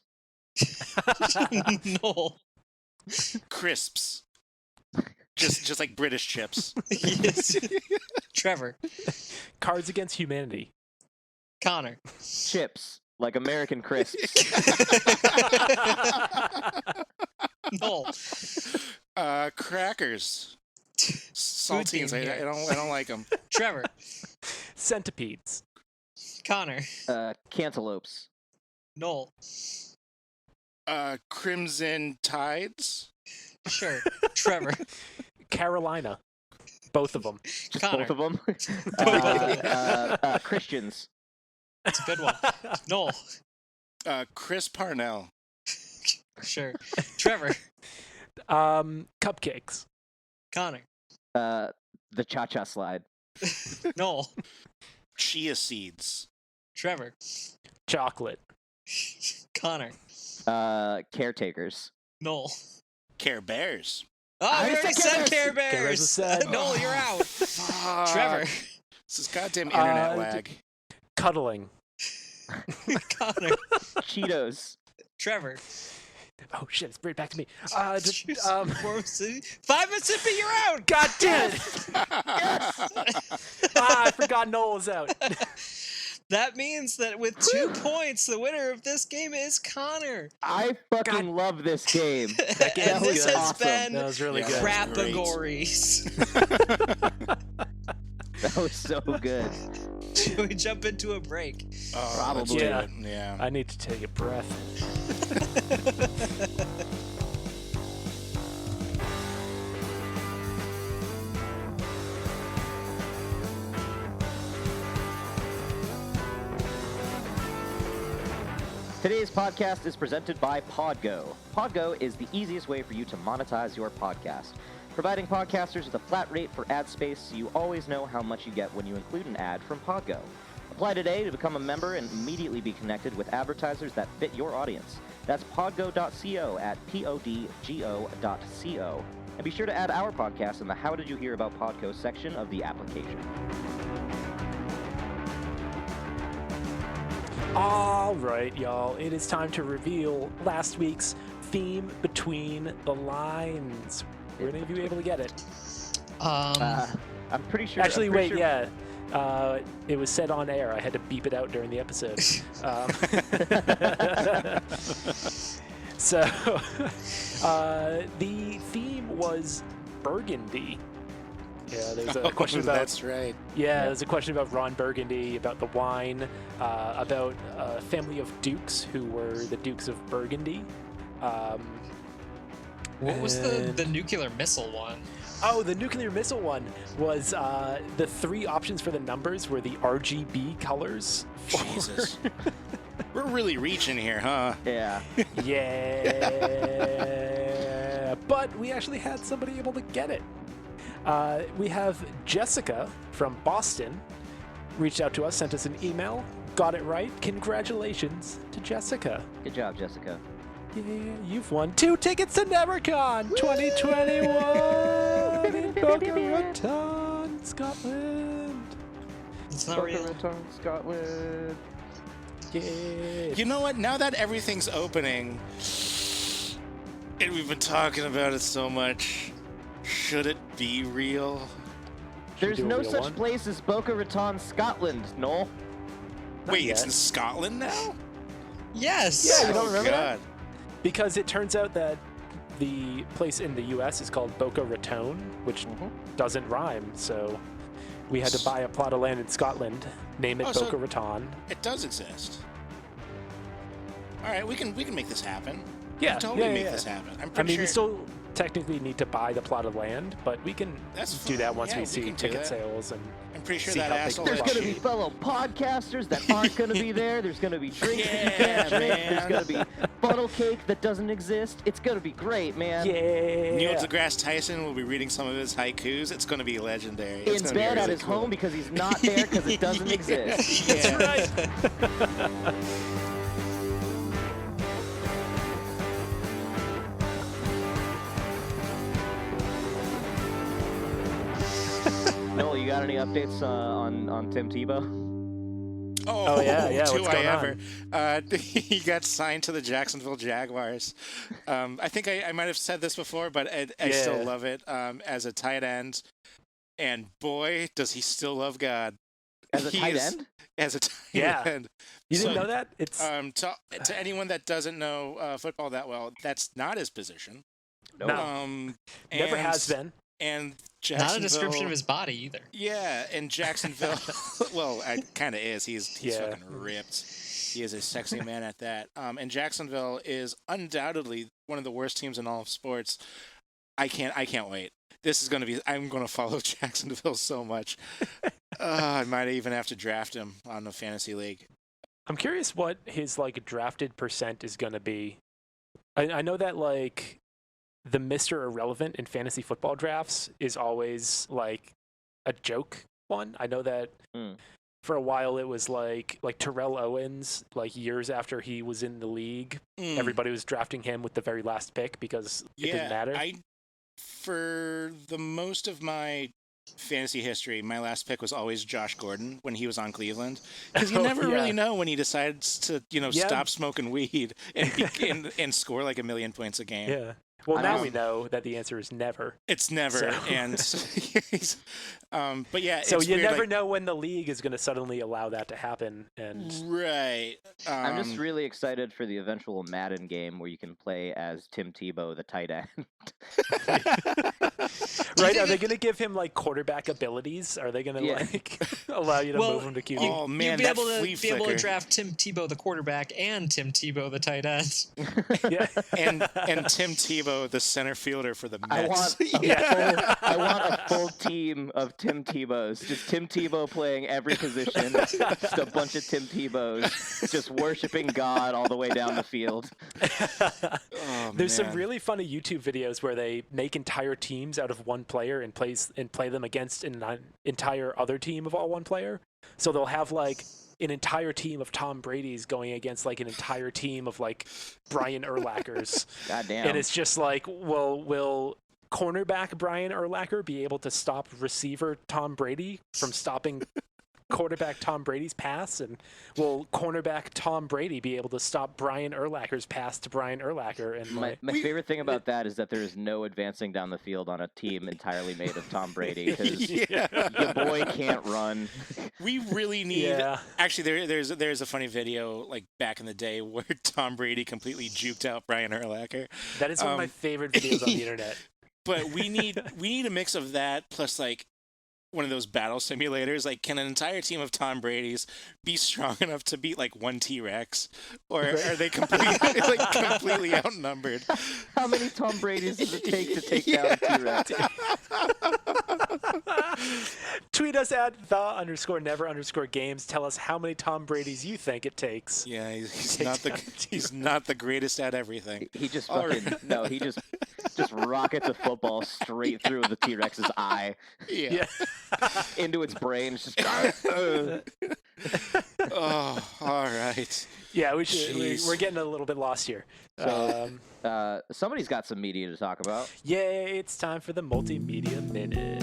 [SPEAKER 1] Noel.
[SPEAKER 2] Crisps. Just like British chips.
[SPEAKER 1] Yes. Trevor.
[SPEAKER 3] Cards Against Humanity.
[SPEAKER 1] Connor.
[SPEAKER 4] Chips. Like American crisps.
[SPEAKER 1] Noel.
[SPEAKER 2] Crackers. Saltines.
[SPEAKER 1] theme
[SPEAKER 2] I
[SPEAKER 1] here.
[SPEAKER 2] don't like them.
[SPEAKER 1] Trevor.
[SPEAKER 3] Centipedes.
[SPEAKER 1] Connor.
[SPEAKER 4] Cantaloupes.
[SPEAKER 1] Noel.
[SPEAKER 2] Crimson Tides.
[SPEAKER 1] Sure. Trevor.
[SPEAKER 3] Carolina. Both of them.
[SPEAKER 4] Just
[SPEAKER 1] Connor.
[SPEAKER 4] both of them.
[SPEAKER 1] Both of them.
[SPEAKER 4] Christians.
[SPEAKER 1] That's a good one. Noel.
[SPEAKER 2] Chris Parnell.
[SPEAKER 1] Sure. Trevor.
[SPEAKER 3] Cupcakes.
[SPEAKER 1] Connor.
[SPEAKER 4] The cha-cha slide.
[SPEAKER 1] Noel.
[SPEAKER 2] Chia seeds.
[SPEAKER 1] Trevor.
[SPEAKER 3] Chocolate.
[SPEAKER 1] Connor.
[SPEAKER 4] Caretakers.
[SPEAKER 1] Noel.
[SPEAKER 2] Care Bears.
[SPEAKER 1] Oh,
[SPEAKER 4] I
[SPEAKER 1] we already said Care
[SPEAKER 3] Care Bears
[SPEAKER 1] Bears.
[SPEAKER 3] was said.
[SPEAKER 1] Noel, you're out.
[SPEAKER 2] Fuck.
[SPEAKER 1] Trevor.
[SPEAKER 2] This is goddamn internet lag.
[SPEAKER 3] Cuddling.
[SPEAKER 1] Connor.
[SPEAKER 4] Cheetos.
[SPEAKER 1] Trevor.
[SPEAKER 3] Oh shit, it's right back to me.
[SPEAKER 1] 5 minutes in, but you're out.
[SPEAKER 3] God damn it! I forgot Noel was out.
[SPEAKER 1] That means that with 2 points, the winner of this game is Connor.
[SPEAKER 4] I fucking love this game.
[SPEAKER 3] That game
[SPEAKER 1] And
[SPEAKER 3] was
[SPEAKER 1] this
[SPEAKER 3] good.
[SPEAKER 1] has
[SPEAKER 4] awesome.
[SPEAKER 1] been
[SPEAKER 3] That was really
[SPEAKER 2] Yeah.
[SPEAKER 3] good.
[SPEAKER 2] Crap.
[SPEAKER 1] Crapegories.
[SPEAKER 4] That was so good.
[SPEAKER 1] Should we jump into a break?
[SPEAKER 2] Oh,
[SPEAKER 4] Probably.
[SPEAKER 2] Yeah.
[SPEAKER 3] I need to take a breath.
[SPEAKER 4] Today's podcast is presented by Podgo. Podgo is the easiest way for you to monetize your podcast, providing podcasters with a flat rate for ad space so you always know how much you get when you include an ad from Podgo. Apply today to become a member and immediately be connected with advertisers that fit your audience. That's podgo.co at podgo.co. And be sure to add our podcast in the How Did You Hear About Podgo section of the application.
[SPEAKER 3] All right, y'all. It is time to reveal last week's theme between the lines. Were any of you able to get it?
[SPEAKER 4] I'm pretty sure.
[SPEAKER 3] Actually, wait, yeah. It was said on air. I had to beep it out during the episode. So, the theme was Burgundy. Yeah, there's a question about.
[SPEAKER 2] That's right.
[SPEAKER 3] Yeah, there's a question about Ron Burgundy, about the wine, about a family of dukes who were the Dukes of Burgundy.
[SPEAKER 1] What was the nuclear missile one?
[SPEAKER 3] Oh, the nuclear missile one was the three options for the numbers were the RGB colors.
[SPEAKER 2] Jesus. We're really reaching here, huh?
[SPEAKER 4] Yeah.
[SPEAKER 3] Yeah. But we actually had somebody able to get it. We have Jessica from Boston reached out to us, sent us an email, got it right. Congratulations to Jessica.
[SPEAKER 4] Good job, Jessica.
[SPEAKER 3] Yeah, you've won 2 tickets to NeverCon 2021 in Boca Raton, Scotland.
[SPEAKER 1] It's not real.
[SPEAKER 4] Raton, Scotland.
[SPEAKER 3] Yeah.
[SPEAKER 2] You know what? Now that everything's opening, and we've been talking about it so much, should it be real?
[SPEAKER 4] There's
[SPEAKER 3] do a
[SPEAKER 4] no
[SPEAKER 3] real
[SPEAKER 4] such
[SPEAKER 3] one?
[SPEAKER 4] place as Boca Raton, Scotland, Noel.
[SPEAKER 3] Not
[SPEAKER 2] Wait, it's
[SPEAKER 3] yet.
[SPEAKER 2] in Scotland now?
[SPEAKER 1] Yes.
[SPEAKER 3] Yeah, you don't
[SPEAKER 2] Oh,
[SPEAKER 3] remember that?
[SPEAKER 2] God.
[SPEAKER 3] Because it turns out that the place in the U.S. is called Boca Raton, which doesn't rhyme, so we had to buy a plot of land in Scotland, name it
[SPEAKER 2] Oh, so-
[SPEAKER 3] Boca Raton.
[SPEAKER 2] It does exist. All right, we can make this happen.
[SPEAKER 3] Yeah,
[SPEAKER 2] we can totally
[SPEAKER 3] yeah,
[SPEAKER 2] make
[SPEAKER 3] yeah.
[SPEAKER 2] this happen. I'm
[SPEAKER 3] I
[SPEAKER 2] pretty
[SPEAKER 3] mean,
[SPEAKER 2] sure.
[SPEAKER 3] we still technically need to buy the plot of land, but we can
[SPEAKER 2] That's
[SPEAKER 3] do that
[SPEAKER 2] fine.
[SPEAKER 3] once
[SPEAKER 2] Yeah,
[SPEAKER 3] we
[SPEAKER 2] we
[SPEAKER 3] see
[SPEAKER 2] can do
[SPEAKER 3] ticket
[SPEAKER 2] that.
[SPEAKER 3] sales and
[SPEAKER 2] I'm pretty sure
[SPEAKER 3] see
[SPEAKER 2] that
[SPEAKER 3] how big
[SPEAKER 2] asshole.
[SPEAKER 3] the
[SPEAKER 4] There's
[SPEAKER 3] fuck
[SPEAKER 4] going to
[SPEAKER 3] she-
[SPEAKER 4] be fellow podcasters that aren't going to be there. There's going to be drinks that you
[SPEAKER 2] Yeah,
[SPEAKER 4] can't drink. There's
[SPEAKER 2] man.
[SPEAKER 4] going to be funnel cake that doesn't exist. It's going to be great, man.
[SPEAKER 3] yeah.
[SPEAKER 2] Neil deGrasse Tyson will be reading some of his haikus. It's going to be legendary. It's
[SPEAKER 4] In
[SPEAKER 2] gonna be
[SPEAKER 4] bed at
[SPEAKER 2] really
[SPEAKER 4] his
[SPEAKER 2] cool.
[SPEAKER 4] home because he's not there because it doesn't exist.
[SPEAKER 3] That's
[SPEAKER 2] Yeah.
[SPEAKER 3] right.
[SPEAKER 4] Noel, you got any updates on Tim Tebow?
[SPEAKER 2] Oh,
[SPEAKER 3] yeah,
[SPEAKER 2] do
[SPEAKER 3] what's
[SPEAKER 2] I
[SPEAKER 3] going
[SPEAKER 2] ever? He got signed to the Jacksonville Jaguars. I think I might have said this before, but I still
[SPEAKER 3] Yeah.
[SPEAKER 2] love it as a tight end. And boy, does he still love God.
[SPEAKER 4] As a
[SPEAKER 2] He
[SPEAKER 4] tight
[SPEAKER 2] is-
[SPEAKER 4] end?
[SPEAKER 2] As a tight
[SPEAKER 3] Yeah.
[SPEAKER 2] end.
[SPEAKER 3] You didn't
[SPEAKER 2] So,
[SPEAKER 3] know that? It's
[SPEAKER 2] To anyone that doesn't know football that well, that's not his position.
[SPEAKER 3] No.
[SPEAKER 2] and,
[SPEAKER 3] never has been.
[SPEAKER 2] And Jacksonville,
[SPEAKER 1] Not a description of his body either.
[SPEAKER 2] Yeah, and Jacksonville. Well, it kind of is. He's
[SPEAKER 3] Yeah.
[SPEAKER 2] fucking ripped. He is a sexy man at that. And Jacksonville is undoubtedly one of the worst teams in all of sports. I can't wait. This is going to be. I'm going to follow Jacksonville so much. I might even have to draft him on the fantasy league.
[SPEAKER 3] I'm curious what his like drafted percent is going to be. I know that like the Mr. Irrelevant in fantasy football drafts is always like a joke one. I know that for a while it was like Terrell Owens, like years after he was in the league, everybody was drafting him with the very last pick because it didn't matter.
[SPEAKER 2] For the most of my fantasy history, my last pick was always Josh Gordon when he was on Cleveland, because you never really know when he decides to, stop smoking weed and score like 1 million points a game.
[SPEAKER 3] Yeah. Well, now we know that the answer is never.
[SPEAKER 2] It's never,
[SPEAKER 3] So.
[SPEAKER 2] and but yeah.
[SPEAKER 3] So
[SPEAKER 2] it's
[SPEAKER 3] you
[SPEAKER 2] weird,
[SPEAKER 3] never know when the league is going to suddenly allow that to happen, and
[SPEAKER 2] right.
[SPEAKER 4] I'm just really excited for the eventual Madden game where you can play as Tim Tebow, the tight end.
[SPEAKER 3] Right? Are they going to give him like quarterback abilities? Are they going to like allow you to move him to QB?
[SPEAKER 2] Oh man,
[SPEAKER 1] you'd be
[SPEAKER 2] that
[SPEAKER 1] able to draft Tim Tebow the quarterback and Tim Tebow the tight end.
[SPEAKER 3] Yeah.
[SPEAKER 2] and Tim Tebow the center fielder for the Mets.
[SPEAKER 4] I want a full team of Tim Tebows. Just Tim Tebow playing every position. Just a bunch of Tim Tebows just worshiping God all the way down the field.
[SPEAKER 3] There's some really funny YouTube videos where they make entire teams out of one player and play them against an entire other team of all one player. So they'll have like an entire team of Tom Brady's going against like an entire team of like Brian Urlachers.
[SPEAKER 4] Goddamn.
[SPEAKER 3] And it's just like, well, will cornerback Brian Urlacher be able to stop receiver Tom Brady from stopping quarterback Tom Brady's pass? And will cornerback Tom Brady be able to stop Brian Urlacher's pass to Brian Urlacher? And
[SPEAKER 4] my favorite thing about that is that there is no advancing down the field on a team entirely made of Tom Brady, because your boy can't run.
[SPEAKER 2] We really need. Actually, there's a funny video like back in the day where Tom Brady completely juked out Brian Urlacher.
[SPEAKER 3] That is one of my favorite videos on the internet.
[SPEAKER 2] But we need a mix of that plus like one of those battle simulators. Like, can an entire team of Tom Brady's be strong enough to beat like one T-Rex, or are they completely outnumbered?
[SPEAKER 4] How many Tom Brady's does it take to take down a T-Rex?
[SPEAKER 3] Tweet us at _never_games. Tell us how many Tom Brady's you think it takes.
[SPEAKER 2] Yeah, he's not the greatest at everything.
[SPEAKER 4] He just he just rockets a football straight through the T-Rex's eye.
[SPEAKER 2] Yeah.
[SPEAKER 4] Into its brain. It's just
[SPEAKER 2] oh, all right.
[SPEAKER 3] Yeah, we're getting a little bit lost here.
[SPEAKER 4] So, somebody's got some media to talk about.
[SPEAKER 3] Yay, it's time for the Multimedia Minute.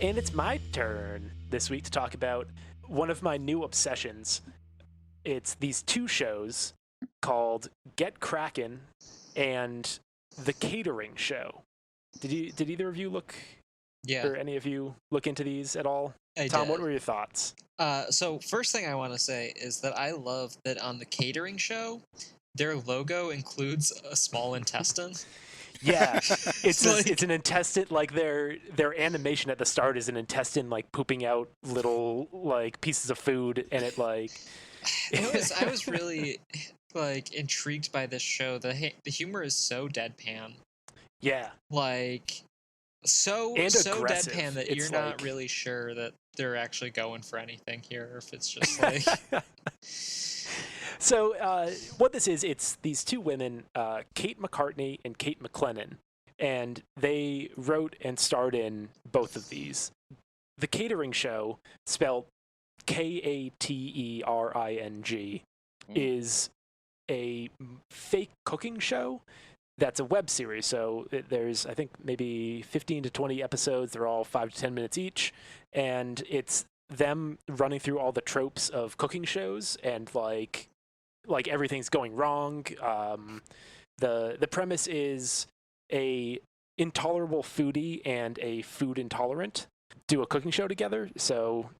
[SPEAKER 3] And it's my turn this week to talk about one of my new obsessions. It's these two shows called Get Kraken and The Katering Show. Did either of you look, or any of you look into these at all? Tom, what were your thoughts?
[SPEAKER 1] So first thing I want to say is that I love that on The Katering Show, their logo includes a small intestine.
[SPEAKER 3] Yeah, it's an intestine. Like their animation at the start is an intestine like pooping out little like pieces of food, and it like.
[SPEAKER 1] I was really like intrigued by this show. The humor is so deadpan.
[SPEAKER 3] Yeah,
[SPEAKER 1] like so deadpan that you're not really sure that they're actually going for anything here, or if it's just like.
[SPEAKER 3] So what this is, it's these two women, Kate McCartney and Kate McLennan, and they wrote and starred in both of these. The Katering Show, spelled Katering, is a fake cooking show that's a web series. So there's, I think, maybe 15 to 20 episodes. They're all 5 to 10 minutes each, and it's them running through all the tropes of cooking shows and like everything's going wrong. The premise is a intolerable foodie and a food intolerant do a cooking show together. So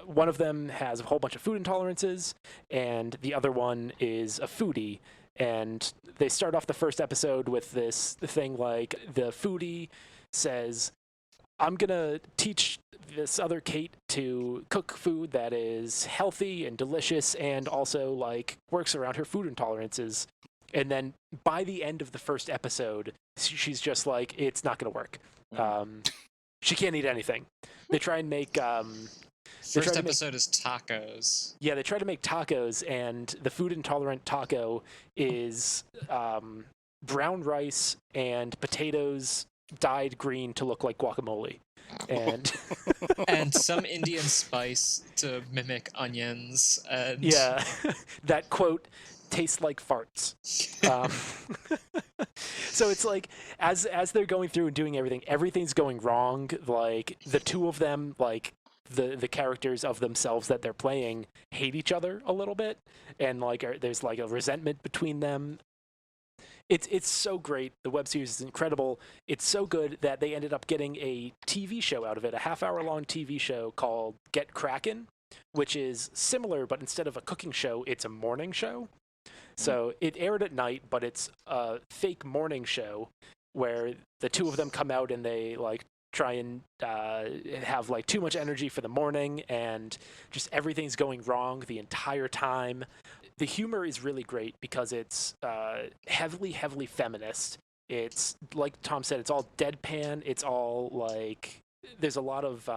[SPEAKER 3] one of them has a whole bunch of food intolerances, and the other one is a foodie. And they start off the first episode with this thing like the foodie says, I'm going to teach this other Kate to cook food that is healthy and delicious and also like works around her food intolerances. And then by the end of the first episode, she's just like, it's not going to work. She can't eat anything. They try and make...
[SPEAKER 1] First episode is tacos.
[SPEAKER 3] Yeah, they try to make tacos, and the food intolerant taco is brown rice and potatoes dyed green to look like guacamole. And
[SPEAKER 1] and some Indian spice to mimic onions. And...
[SPEAKER 3] yeah, that quote tastes like farts. So it's like as they're going through and doing everything, everything's going wrong. Like the two of them like the characters of themselves that they're playing hate each other a little bit, and like there's like a resentment between them. It's so great. The web series is incredible. It's so good that they ended up getting a TV show out of it, a half-hour-long TV show called Get Kraken, which is similar, but instead of a cooking show, it's a morning show. So it aired at night, but it's a fake morning show where the two of them come out and they like try and have like too much energy for the morning, and just everything's going wrong the entire time. The humor is really great because it's heavily feminist. It's like Tom said, it's all deadpan. It's all like there's a lot of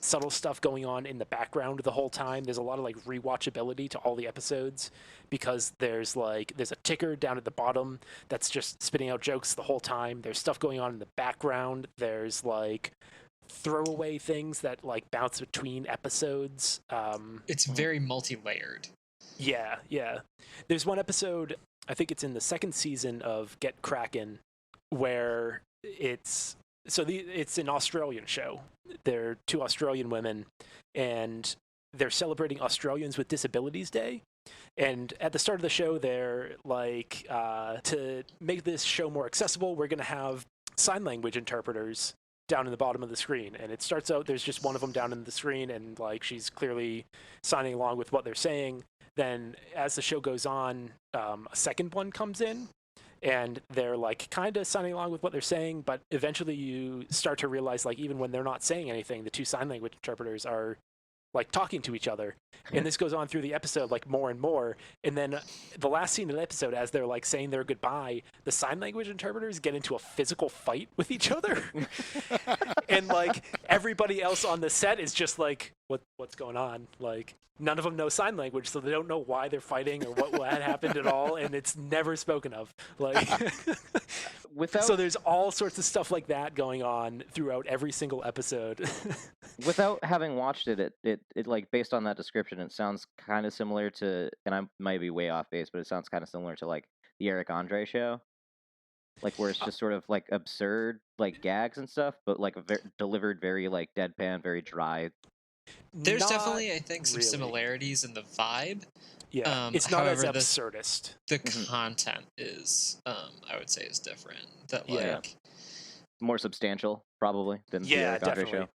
[SPEAKER 3] subtle stuff going on in the background the whole time. There's a lot of like rewatchability to all the episodes because there's a ticker down at the bottom that's just spitting out jokes the whole time. There's stuff going on in the background. There's like throwaway things that like bounce between episodes.
[SPEAKER 1] It's very multi-layered.
[SPEAKER 3] Yeah. There's one episode, I think it's in the second season of Get Kraken, where it's an Australian show. They're two Australian women, and they're celebrating Australians with Disabilities Day. And at the start of the show, they're like, to make this show more accessible, we're going to have sign language interpreters down in the bottom of the screen. And it starts out, there's just one of them down in the screen, and like she's clearly signing along with what they're saying. Then as the show goes on, a second one comes in, and they're like kind of signing along with what they're saying, but eventually you start to realize, like, even when they're not saying anything, the two sign language interpreters are like talking to each other. And this goes on through the episode, like more and more. And then the last scene of the episode, as they're like saying their goodbye, the sign language interpreters get into a physical fight with each other. And like everybody else on the set is just like, what's going on? Like none of them know sign language, so they don't know why they're fighting or what had happened at all. And it's never spoken of. Like, so there's all sorts of stuff like that going on throughout every single episode.
[SPEAKER 4] Without having watched it like based on that description, it sounds kind of similar to, and I might be way off base, but it sounds kind of similar to like the Eric Andre show, like where it's just sort of like absurd like gags and stuff, but like delivered very like deadpan, very dry.
[SPEAKER 1] There's definitely, I think, some similarities in the vibe.
[SPEAKER 3] Yeah, it's not as absurdist.
[SPEAKER 1] The content is, I would say, is different. That like
[SPEAKER 4] more substantial probably than the Eric Andre show.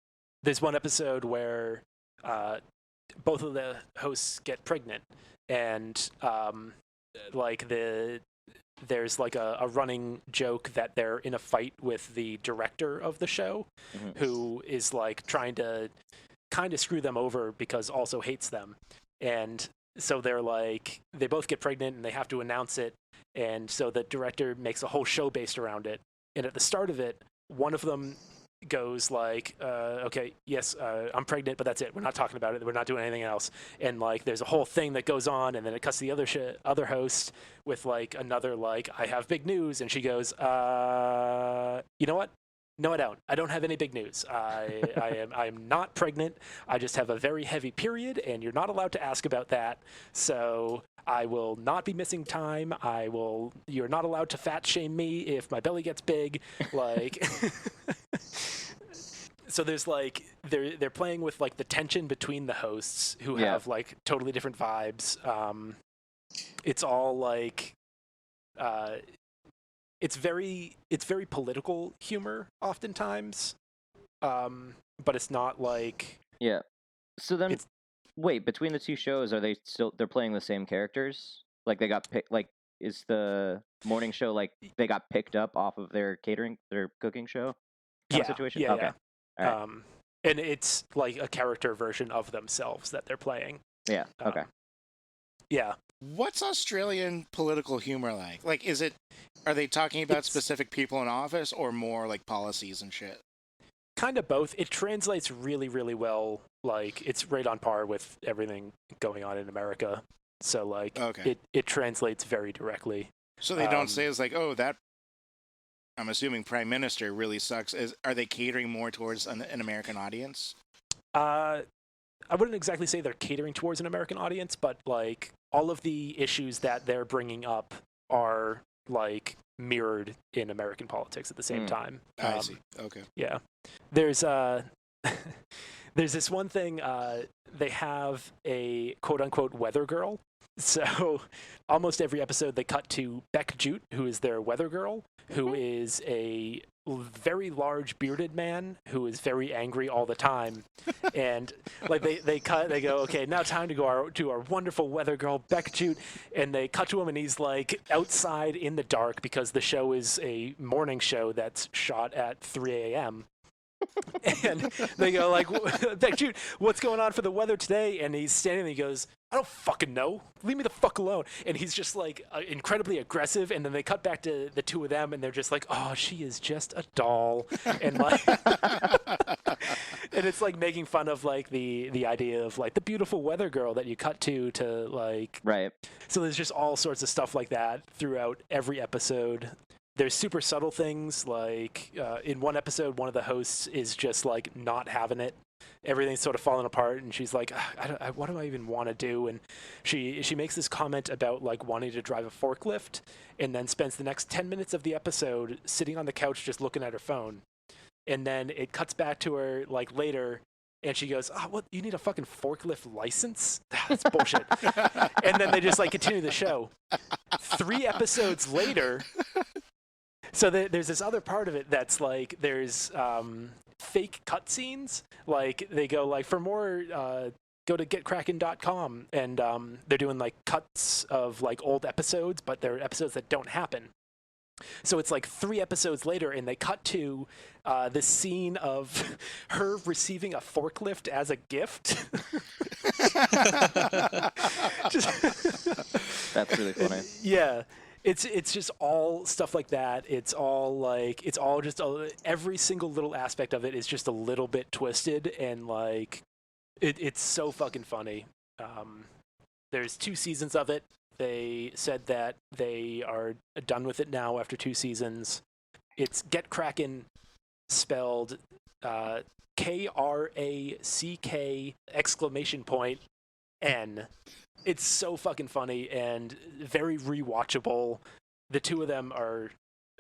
[SPEAKER 3] There's one episode where both of the hosts get pregnant, and like there's like a running joke that they're in a fight with the director of the show, who is like trying to kind of screw them over because also hates them. And so they're like, they both get pregnant and they have to announce it. And so the director makes a whole show based around it. And at the start of it, one of them goes like, okay, yes, I'm pregnant, but that's it. We're not talking about it. We're not doing anything else. And like, there's a whole thing that goes on, and then it cuts to the other host with like another, like, I have big news. And she goes, you know what? No, I don't. I don't have any big news. I'm not pregnant. I just have a very heavy period, and you're not allowed to ask about that. So I will not be missing time. You're not allowed to fat shame me if my belly gets big. Like, so there's like, they're playing with like the tension between the hosts who have like totally different vibes. It's all like, it's very political humor oftentimes, but it's not like
[SPEAKER 4] So then, wait, between the two shows, are they're playing the same characters? Like they got picked? Like is the morning show like they got picked up off of their cooking show kind of situation?
[SPEAKER 3] Yeah.
[SPEAKER 4] All right.
[SPEAKER 3] And it's like a character version of themselves that they're playing.
[SPEAKER 4] Yeah. Okay.
[SPEAKER 3] Yeah.
[SPEAKER 2] What's Australian political humor like? Like, are they talking about specific people in office or more like policies and shit?
[SPEAKER 3] Kind of both. It translates really, really well. Like, it's right on par with everything going on in America. So, like, it translates very directly.
[SPEAKER 2] So they don't say it's like, oh, that, I'm assuming Prime Minister really sucks. Are they catering more towards an American audience?
[SPEAKER 3] I wouldn't exactly say they're catering towards an American audience, but like all of the issues that they're bringing up are like mirrored in American politics at the same time.
[SPEAKER 2] I see. Okay.
[SPEAKER 3] Yeah. There's There's this one thing, they have a quote-unquote weather girl. So almost every episode they cut to Beck Jute, who is their weather girl, who is a very large bearded man who is very angry all the time. And like they go, okay, now time to go to our wonderful weather girl, Beck Jute. And they cut to him and he's like outside in the dark because the show is a morning show that's shot at 3 a.m. And they go like, Beck Jute, what's going on for the weather today? And he's standing there and he goes, I don't fucking know. Leave me the fuck alone. And he's just like incredibly aggressive. And then they cut back to the two of them and they're just like, oh, she is just a doll. And like, and it's like making fun of like the idea of like the beautiful weather girl that you cut to like,
[SPEAKER 4] right.
[SPEAKER 3] So there's just all sorts of stuff like that throughout every episode. There's super subtle things, like in one episode, one of the hosts is just like not having it. Everything's sort of falling apart, and she's like, what do I even want to do? And she makes this comment about like wanting to drive a forklift, and then spends the next 10 minutes of the episode sitting on the couch just looking at her phone. And then it cuts back to her like later, and she goes, what, you need a fucking forklift license? That's bullshit. And then they just like continue the show. 3 episodes later... So there's this other part of it that's like there's fake cutscenes. Like they go like for more, go to getkraken.com and they're doing like cuts of like old episodes, but they're episodes that don't happen. So it's like 3 episodes later, and they cut to this scene of her receiving a forklift as a gift.
[SPEAKER 4] That's really funny.
[SPEAKER 3] Yeah. It's just all stuff like that. It's all just every single little aspect of it is just a little bit twisted, and like it's so fucking funny. There's 2 seasons of it. They said that they are done with it now after 2 seasons. It's Get Kraken, spelled Krack N. It's so fucking funny and very rewatchable. The 2 of them are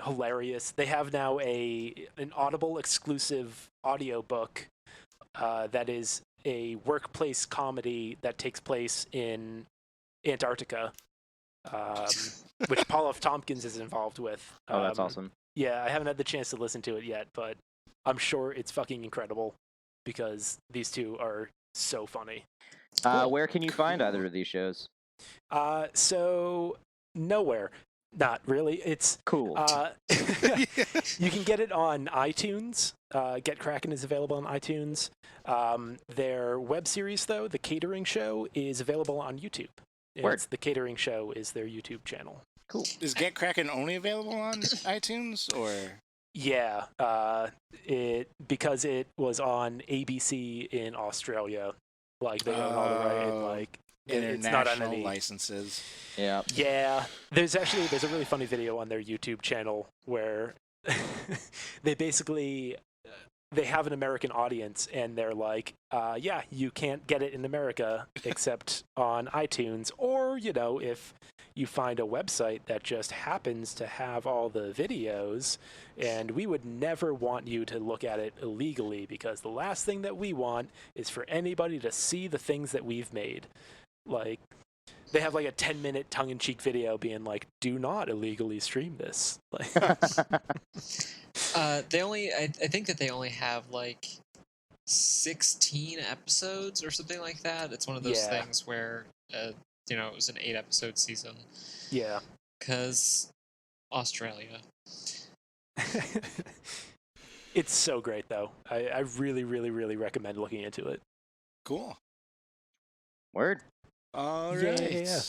[SPEAKER 3] hilarious. They have now an Audible exclusive audiobook that is a workplace comedy that takes place in Antarctica, which Paul F. Tompkins is involved with.
[SPEAKER 4] Oh, that's awesome.
[SPEAKER 3] Yeah, I haven't had the chance to listen to it yet, but I'm sure it's fucking incredible because these 2 are so funny.
[SPEAKER 4] Where can you find either of these shows?
[SPEAKER 3] So nowhere. Not really. It's
[SPEAKER 4] cool.
[SPEAKER 3] You can get it on iTunes. Get Kraken is available on iTunes. Their web series, though, The Katering Show, is available on YouTube. It's The Katering Show is their YouTube channel.
[SPEAKER 4] Cool.
[SPEAKER 2] Is Get Kraken only available on iTunes, or?
[SPEAKER 3] Yeah, because it was on ABC in Australia. Like they own all the right, and like
[SPEAKER 2] international
[SPEAKER 3] it's not on any
[SPEAKER 2] licenses.
[SPEAKER 4] Yeah.
[SPEAKER 3] Yeah. There's a really funny video on their YouTube channel where they basically they have an American audience, and they're like, yeah, you can't get it in America except on iTunes, or if you find a website that just happens to have all the videos, and we would never want you to look at it illegally, because the last thing that we want is for anybody to see the things that we've made. Like, they have like a 10-minute tongue-in-cheek video being like, do not illegally stream this. Like,
[SPEAKER 1] I think that they only have like 16 episodes or something like that. It's one of those things where it was an 8-episode season.
[SPEAKER 3] Yeah.
[SPEAKER 1] Because Australia.
[SPEAKER 3] It's so great, though. I really, really, really recommend looking into it.
[SPEAKER 2] Cool.
[SPEAKER 4] Word.
[SPEAKER 2] All right.
[SPEAKER 3] Yeah.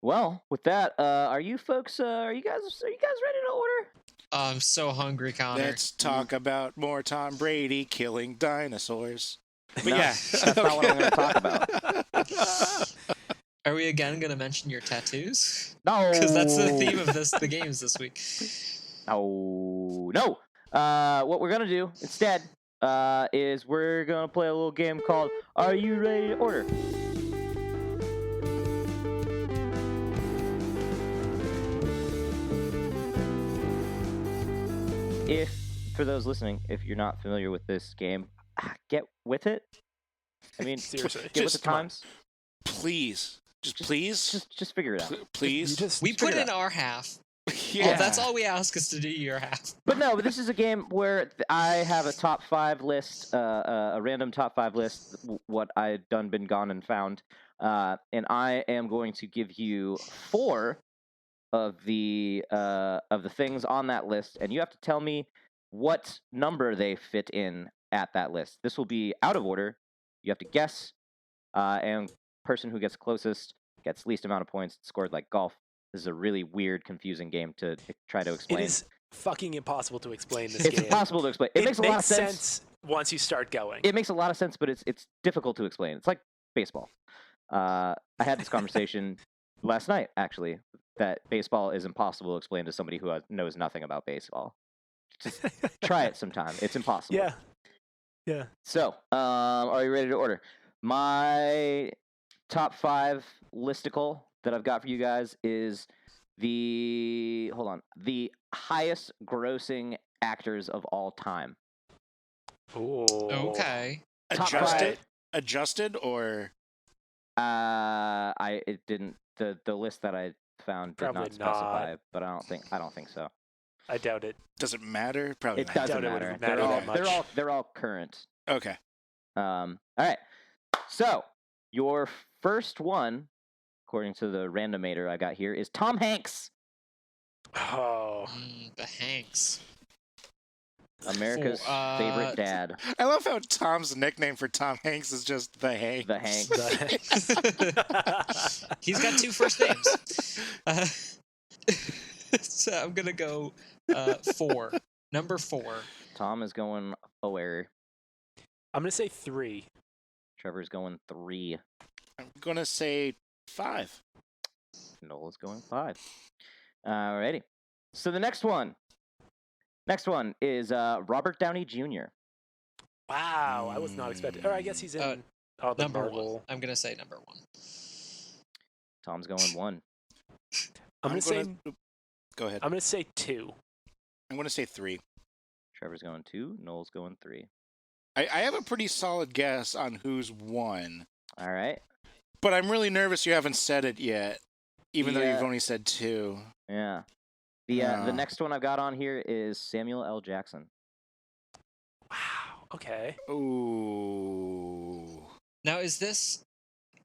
[SPEAKER 4] Well, with that, are you guys ready to order?
[SPEAKER 1] I'm so hungry, Connor.
[SPEAKER 2] Let's talk about more Tom Brady killing dinosaurs. But
[SPEAKER 4] No,
[SPEAKER 2] yeah,
[SPEAKER 4] that's not what I'm going to talk about.
[SPEAKER 1] Are we again going to mention your tattoos?
[SPEAKER 4] No,
[SPEAKER 1] Because that's the theme of the games this week.
[SPEAKER 4] No. What we're gonna do instead is we're gonna play a little game called Are You Ready to Order? For those listening, if you're not familiar with this game, get with it. I mean,
[SPEAKER 3] Seriously.
[SPEAKER 4] get with the times.
[SPEAKER 2] Please.
[SPEAKER 4] Just figure it out.
[SPEAKER 2] Please.
[SPEAKER 1] We put in our half.
[SPEAKER 2] Yeah.
[SPEAKER 1] Oh, that's all we ask is to do your half.
[SPEAKER 4] But no, but this is a game where I have a top 5 list, a random top 5 list, what I've been gone and found, and I am going to give you 4 of the things on that list, and you have to tell me what number they fit in at that list. This will be out of order. You have to guess, and person who gets closest gets least amount of points, scored like golf. This is a really weird, confusing game to try to explain.
[SPEAKER 3] It is fucking impossible to explain this
[SPEAKER 4] It's
[SPEAKER 3] game.
[SPEAKER 4] impossible to explain. It makes a lot of sense
[SPEAKER 3] once you start going.
[SPEAKER 4] It makes a lot of sense, but it's difficult to explain. It's like baseball. I had this conversation last night, actually, that baseball is impossible to explain to somebody who knows nothing about baseball. Just try it sometime. It's impossible.
[SPEAKER 3] Yeah.
[SPEAKER 4] So, are you ready to order? My top 5 listicle that I've got for you guys is the highest grossing actors of all time.
[SPEAKER 3] Ooh.
[SPEAKER 1] Okay.
[SPEAKER 2] Adjusted or
[SPEAKER 4] it didn't the list that I found did not specify, but I don't think so.
[SPEAKER 3] I doubt it.
[SPEAKER 2] Does it matter? Probably
[SPEAKER 4] It
[SPEAKER 2] not.
[SPEAKER 4] doesn't matter. They're all current.
[SPEAKER 2] Okay.
[SPEAKER 4] All right. So, your first one, according to the randomator I got here, is Tom Hanks.
[SPEAKER 3] Oh.
[SPEAKER 1] The Hanks.
[SPEAKER 4] America's favorite dad.
[SPEAKER 2] I love how Tom's nickname for Tom Hanks is just the Hanks.
[SPEAKER 4] The Hanks.
[SPEAKER 1] He's got 2 first names. So I'm going to go 4. Number 4.
[SPEAKER 4] Tom is going 4.
[SPEAKER 3] I'm going to say 3.
[SPEAKER 4] Trevor's going 3.
[SPEAKER 2] I'm going to say 5.
[SPEAKER 4] Noel is going 5. Alrighty. So the next one is Robert Downey Jr.
[SPEAKER 3] Wow, I was not expecting. Or I guess he's in
[SPEAKER 1] number
[SPEAKER 3] Marvel.
[SPEAKER 1] 1. I'm going to say number 1.
[SPEAKER 4] Tom's going 1.
[SPEAKER 3] I'm going to say...
[SPEAKER 2] Go ahead.
[SPEAKER 3] I'm going to say 2.
[SPEAKER 2] I'm going to say 3.
[SPEAKER 4] Trevor's going 2. Noel's going 3.
[SPEAKER 2] I have a pretty solid guess on who's won.
[SPEAKER 4] All right.
[SPEAKER 2] But I'm really nervous you haven't said it yet, even though you've only said 2.
[SPEAKER 4] Yeah. The next one I've got on here is Samuel L. Jackson.
[SPEAKER 3] Wow. Okay.
[SPEAKER 2] Ooh.
[SPEAKER 1] Now, is this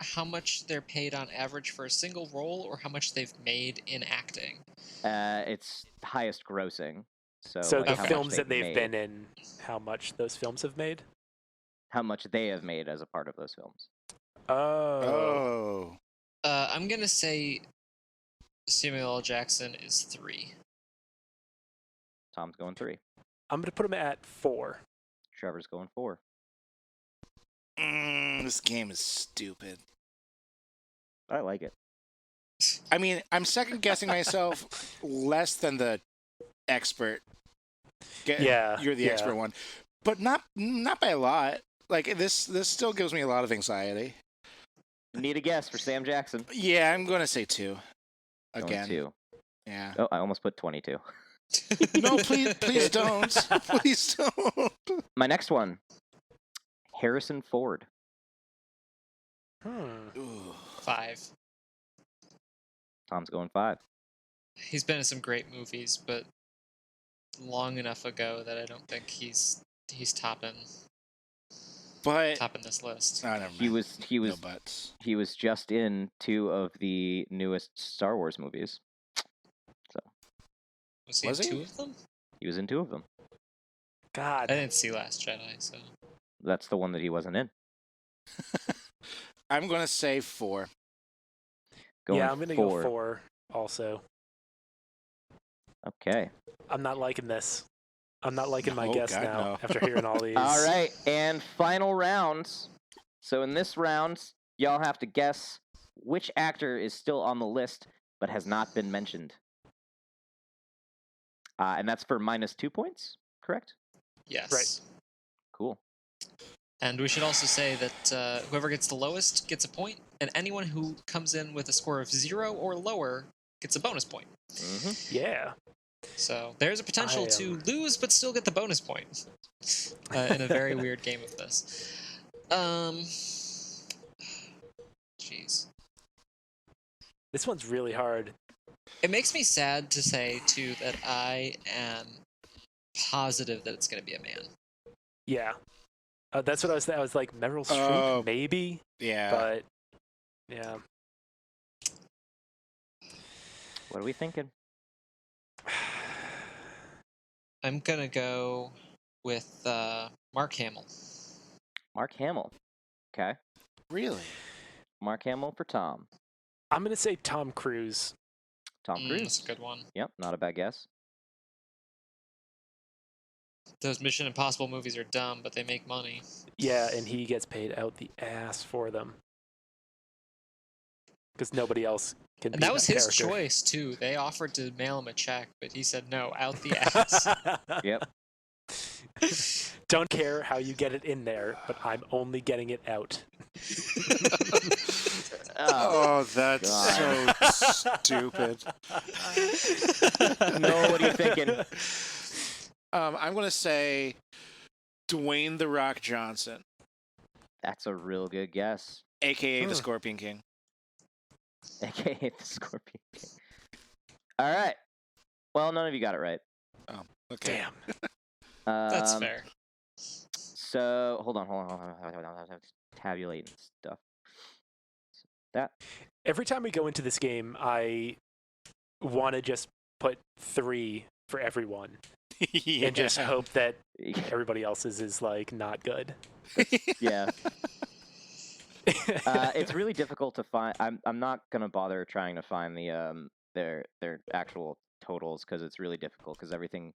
[SPEAKER 1] how much they're paid on average for a single role, or how much they've made in acting?
[SPEAKER 4] It's highest grossing. So
[SPEAKER 3] the
[SPEAKER 4] how
[SPEAKER 3] films
[SPEAKER 4] much
[SPEAKER 3] that they've
[SPEAKER 4] made.
[SPEAKER 3] been in, how much those films have made?
[SPEAKER 4] How much they have made as a part of those films.
[SPEAKER 2] Oh.
[SPEAKER 1] I'm going to say Samuel L. Jackson is 3.
[SPEAKER 4] Tom's going 3.
[SPEAKER 3] I'm going to put him at 4.
[SPEAKER 4] Trevor's going 4.
[SPEAKER 2] This game is stupid.
[SPEAKER 4] I like it.
[SPEAKER 2] I mean, I'm second guessing myself less than the expert.
[SPEAKER 3] Yeah,
[SPEAKER 2] You're the expert one. But not by a lot. Like, this still gives me a lot of anxiety.
[SPEAKER 4] Need a guess for Sam Jackson.
[SPEAKER 2] Yeah, I'm going to say 2. Again.
[SPEAKER 4] 2.
[SPEAKER 2] Yeah.
[SPEAKER 4] Oh, I almost put 22.
[SPEAKER 2] No, please don't. Please don't.
[SPEAKER 4] My next one, Harrison Ford.
[SPEAKER 2] Ooh.
[SPEAKER 1] 5.
[SPEAKER 4] Tom's going 5.
[SPEAKER 1] He's been in some great movies, but long enough ago that I don't think he's topping this list.
[SPEAKER 2] Oh, never mind.
[SPEAKER 4] He was just in 2 of the newest Star Wars movies. So
[SPEAKER 1] Was he in 2 of them?
[SPEAKER 4] He was in 2 of them.
[SPEAKER 3] God.
[SPEAKER 1] I didn't see Last Jedi, so
[SPEAKER 4] That's the one that he wasn't in.
[SPEAKER 2] I'm going to say 4.
[SPEAKER 3] I'm going to go 4 also.
[SPEAKER 4] Okay.
[SPEAKER 3] I'm not liking this. I'm not liking my guess now after hearing all these.
[SPEAKER 4] All right, and final rounds. So in this round, y'all have to guess which actor is still on the list but has not been mentioned. And that's for -2 points, correct?
[SPEAKER 1] yes.
[SPEAKER 3] Right.
[SPEAKER 4] Cool.
[SPEAKER 1] And we should also say that whoever gets the lowest gets a point, and anyone who comes in with a score of 0 or lower gets a bonus point.
[SPEAKER 4] Mm-hmm.
[SPEAKER 3] Yeah.
[SPEAKER 1] So there's a potential to lose but still get the bonus point in a very weird game of this. Jeez.
[SPEAKER 3] This one's really hard.
[SPEAKER 1] It makes me sad to say, too, that I am positive that it's going to be a man.
[SPEAKER 3] Yeah. That's what I was thinking. I was like, Meryl Streep, maybe?
[SPEAKER 2] Yeah.
[SPEAKER 3] But, yeah.
[SPEAKER 4] What are we thinking?
[SPEAKER 1] I'm going to go with Mark Hamill.
[SPEAKER 4] Mark Hamill. Okay.
[SPEAKER 2] Really?
[SPEAKER 4] Mark Hamill for Tom.
[SPEAKER 3] I'm going to say Tom Cruise.
[SPEAKER 4] Tom Cruise.
[SPEAKER 1] That's a good one.
[SPEAKER 4] Yep, not a bad guess.
[SPEAKER 1] Those Mission Impossible movies are dumb, but they make money.
[SPEAKER 3] Yeah, and he gets paid out the ass for them. Because nobody else can
[SPEAKER 1] And
[SPEAKER 3] be
[SPEAKER 1] that was his
[SPEAKER 3] character.
[SPEAKER 1] choice, too. They offered to mail him a check, but he said no, out the ass.
[SPEAKER 4] Yep.
[SPEAKER 3] Don't care how you get it in there, but I'm only getting it out.
[SPEAKER 2] Oh, that's
[SPEAKER 4] God.
[SPEAKER 2] so stupid.
[SPEAKER 4] No, what are you thinking?
[SPEAKER 2] I'm going to say Dwayne The Rock Johnson,
[SPEAKER 4] That's a real good guess.
[SPEAKER 2] a.k.a. the Scorpion King.
[SPEAKER 4] AKA the Scorpion King. All right. Well, none of you got it right.
[SPEAKER 2] Oh, okay.
[SPEAKER 3] Damn.
[SPEAKER 1] That's fair.
[SPEAKER 4] So, hold on. Tabulating stuff. That.
[SPEAKER 3] Every time we go into this game, I want to just put 3 for everyone
[SPEAKER 2] Yeah.
[SPEAKER 3] and just hope that everybody else's is like not good.
[SPEAKER 4] Yeah. It's really difficult to find. I'm not gonna bother trying to find the their actual totals because it's really difficult because everything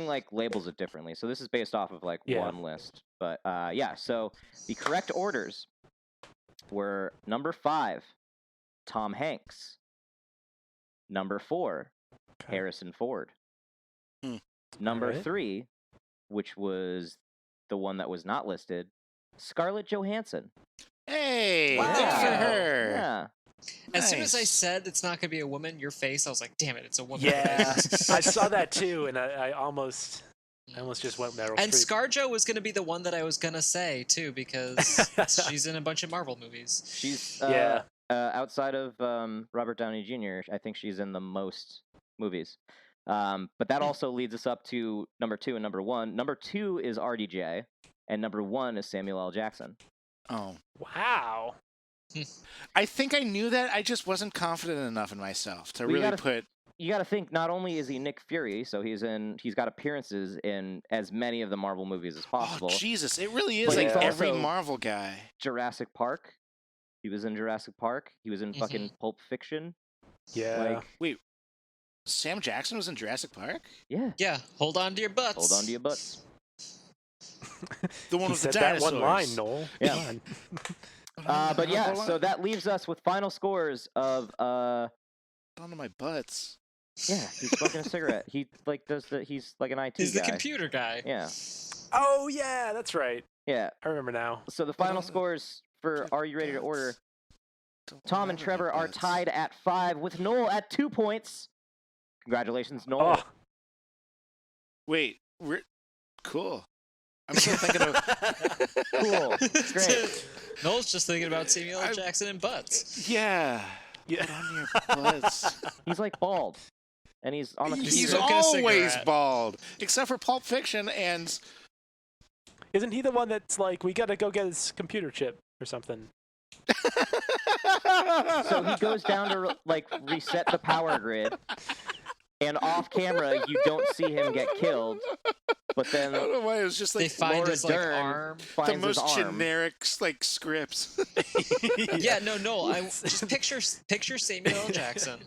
[SPEAKER 4] like labels it differently. So this is based off of like one list. But yeah. So the correct orders were number 5, Tom Hanks. Number 4, Harrison Ford. Number 3, which was the one that was not listed, Scarlett Johansson.
[SPEAKER 2] Hey,
[SPEAKER 1] Wow.
[SPEAKER 2] good for her.
[SPEAKER 4] Yeah.
[SPEAKER 1] As soon as I
[SPEAKER 2] Nice.
[SPEAKER 1] said it's not going to be a woman, your face, I was like, damn it, it's a woman.
[SPEAKER 3] Yeah, I saw that too, and I almost just went Meryl
[SPEAKER 1] And
[SPEAKER 3] Streep.
[SPEAKER 1] ScarJo was going to be the one that I was going to say, too, because she's in a bunch of Marvel movies.
[SPEAKER 4] She's outside of Robert Downey Jr., I think she's in the most movies. But that also leads us up to number 2 and number 1. Number 2 is RDJ, and number 1 is Samuel L. Jackson.
[SPEAKER 2] Oh.
[SPEAKER 3] Wow.
[SPEAKER 2] I think I knew that. I just wasn't confident enough in myself to really put.
[SPEAKER 4] You got to think. Not only is he Nick Fury, so he's got appearances in as many of the Marvel movies as possible.
[SPEAKER 2] Oh Jesus! It really is
[SPEAKER 4] But
[SPEAKER 2] like
[SPEAKER 4] he's
[SPEAKER 2] every
[SPEAKER 4] also
[SPEAKER 2] Marvel guy.
[SPEAKER 4] Jurassic Park. He was in Jurassic Park. He was in fucking Pulp Fiction.
[SPEAKER 3] Yeah.
[SPEAKER 4] Like,
[SPEAKER 2] Wait, Sam Jackson was in Jurassic Park?
[SPEAKER 4] yeah.
[SPEAKER 1] Yeah, hold on to your butts.
[SPEAKER 4] Hold on to your butts.
[SPEAKER 2] The one
[SPEAKER 3] He
[SPEAKER 2] with
[SPEAKER 3] said
[SPEAKER 2] the
[SPEAKER 3] that
[SPEAKER 2] dinosaurs.
[SPEAKER 3] one line, Noel.
[SPEAKER 4] Yeah.
[SPEAKER 3] Come on.
[SPEAKER 4] But yeah, so that leaves us with final scores of
[SPEAKER 2] Onto my butts.
[SPEAKER 4] yeah, he's smoking a cigarette. He like he's like an IT
[SPEAKER 1] He's
[SPEAKER 4] guy.
[SPEAKER 1] the computer guy.
[SPEAKER 4] Yeah.
[SPEAKER 3] Oh yeah, that's right.
[SPEAKER 4] Yeah.
[SPEAKER 3] I remember now.
[SPEAKER 4] So the final scores for Are You Ready to Order? Tom and Trevor are tied at 5 with Noel at 2 points. Congratulations, Noel.
[SPEAKER 3] Oh.
[SPEAKER 2] Wait, cool. I'm still thinking of.
[SPEAKER 4] Cool. Great.
[SPEAKER 1] Noel's just thinking about Samuel L. Jackson and butts.
[SPEAKER 2] Yeah.
[SPEAKER 3] Yeah.
[SPEAKER 2] Put on your butts.
[SPEAKER 4] He's like bald. And he's on the
[SPEAKER 1] He's
[SPEAKER 2] He's
[SPEAKER 4] computer.
[SPEAKER 1] smoking a
[SPEAKER 2] always
[SPEAKER 1] cigarette.
[SPEAKER 2] bald, except for Pulp Fiction and.
[SPEAKER 3] Isn't he the one that's like, we gotta go get his computer chip or something?
[SPEAKER 4] So he goes down to like reset the power grid, and off camera you don't see him get killed. But
[SPEAKER 2] I
[SPEAKER 4] then
[SPEAKER 2] don't know why it was just
[SPEAKER 1] They
[SPEAKER 2] like
[SPEAKER 1] find
[SPEAKER 4] Laura
[SPEAKER 1] his like
[SPEAKER 4] Dern
[SPEAKER 1] arm.
[SPEAKER 2] the
[SPEAKER 4] finds his
[SPEAKER 2] most
[SPEAKER 4] arm.
[SPEAKER 2] generic like scripts.
[SPEAKER 1] Yeah, no. I just picture Samuel L. Jackson.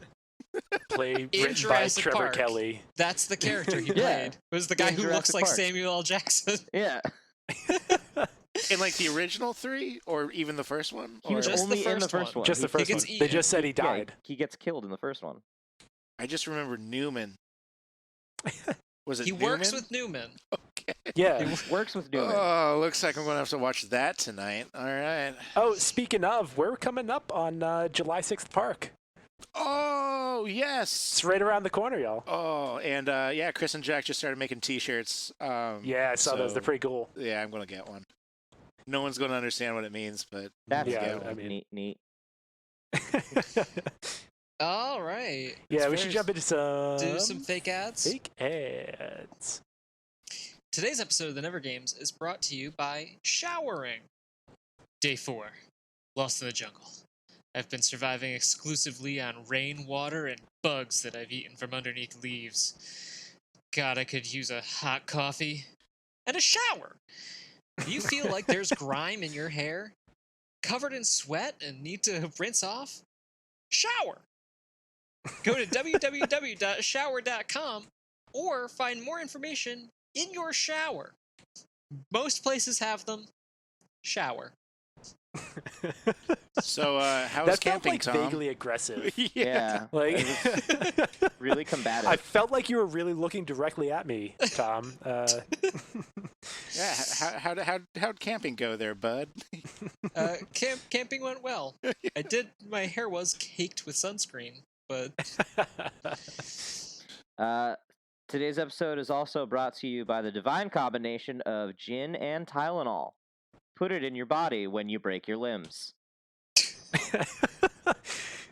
[SPEAKER 3] Written by
[SPEAKER 1] Jurassic
[SPEAKER 3] Trevor
[SPEAKER 1] Park.
[SPEAKER 3] Kelly.
[SPEAKER 1] That's the character he
[SPEAKER 4] Yeah.
[SPEAKER 1] played. It was the guy
[SPEAKER 4] In
[SPEAKER 1] who looks
[SPEAKER 4] Jurassic
[SPEAKER 1] like
[SPEAKER 4] Park.
[SPEAKER 1] Samuel L. Jackson.
[SPEAKER 4] Yeah,
[SPEAKER 2] In like the original 3, or even the first one.
[SPEAKER 4] he was
[SPEAKER 1] Just the
[SPEAKER 4] only in the
[SPEAKER 1] first
[SPEAKER 4] first
[SPEAKER 1] one.
[SPEAKER 4] one.
[SPEAKER 3] Just the
[SPEAKER 4] He-
[SPEAKER 3] first
[SPEAKER 1] gets
[SPEAKER 3] one. They
[SPEAKER 1] eaten.
[SPEAKER 3] just said he
[SPEAKER 4] yeah,
[SPEAKER 3] died.
[SPEAKER 4] he gets killed in the first one.
[SPEAKER 2] I just remember Newman. Was it
[SPEAKER 1] He
[SPEAKER 2] Newman?
[SPEAKER 1] works with Newman.
[SPEAKER 2] Okay.
[SPEAKER 3] Yeah.
[SPEAKER 4] He works with Newman.
[SPEAKER 2] Oh, looks like I'm gonna have to watch that tonight. All right.
[SPEAKER 3] Oh, speaking of, we're coming up on July 6th Park.
[SPEAKER 2] Oh, yes.
[SPEAKER 3] It's right around the corner, y'all.
[SPEAKER 2] Oh, and yeah, Chris and Jack just started making T-shirts.
[SPEAKER 3] Yeah, I saw those. They're pretty cool.
[SPEAKER 2] Yeah, I'm gonna get one. No one's gonna understand what it means, but
[SPEAKER 4] That's
[SPEAKER 3] neat.
[SPEAKER 1] All right.
[SPEAKER 3] Yeah, we should jump into
[SPEAKER 1] do some fake ads.
[SPEAKER 3] Fake ads.
[SPEAKER 1] Today's episode of the Never Games is brought to you by showering. Day 4. Lost in the jungle. I've been surviving exclusively on rainwater and bugs that I've eaten from underneath leaves. God, I could use a hot coffee and a shower. Do you feel like there's grime in your hair? Covered in sweat and need to rinse off? Shower! Go to www.shower.com or find more information in your shower. Most places have them. Shower.
[SPEAKER 2] So, how was camping,
[SPEAKER 3] like,
[SPEAKER 2] Tom?
[SPEAKER 3] Vaguely aggressive.
[SPEAKER 4] Yeah.
[SPEAKER 3] Like,
[SPEAKER 4] really combative.
[SPEAKER 3] I felt like you were really looking directly at me, Tom.
[SPEAKER 2] Yeah. How'd camping go there, bud?
[SPEAKER 1] Camping went well. My hair was caked with sunscreen, but
[SPEAKER 4] today's episode is also brought to you by the divine combination of gin and Tylenol. Put it in your body when you break your limbs.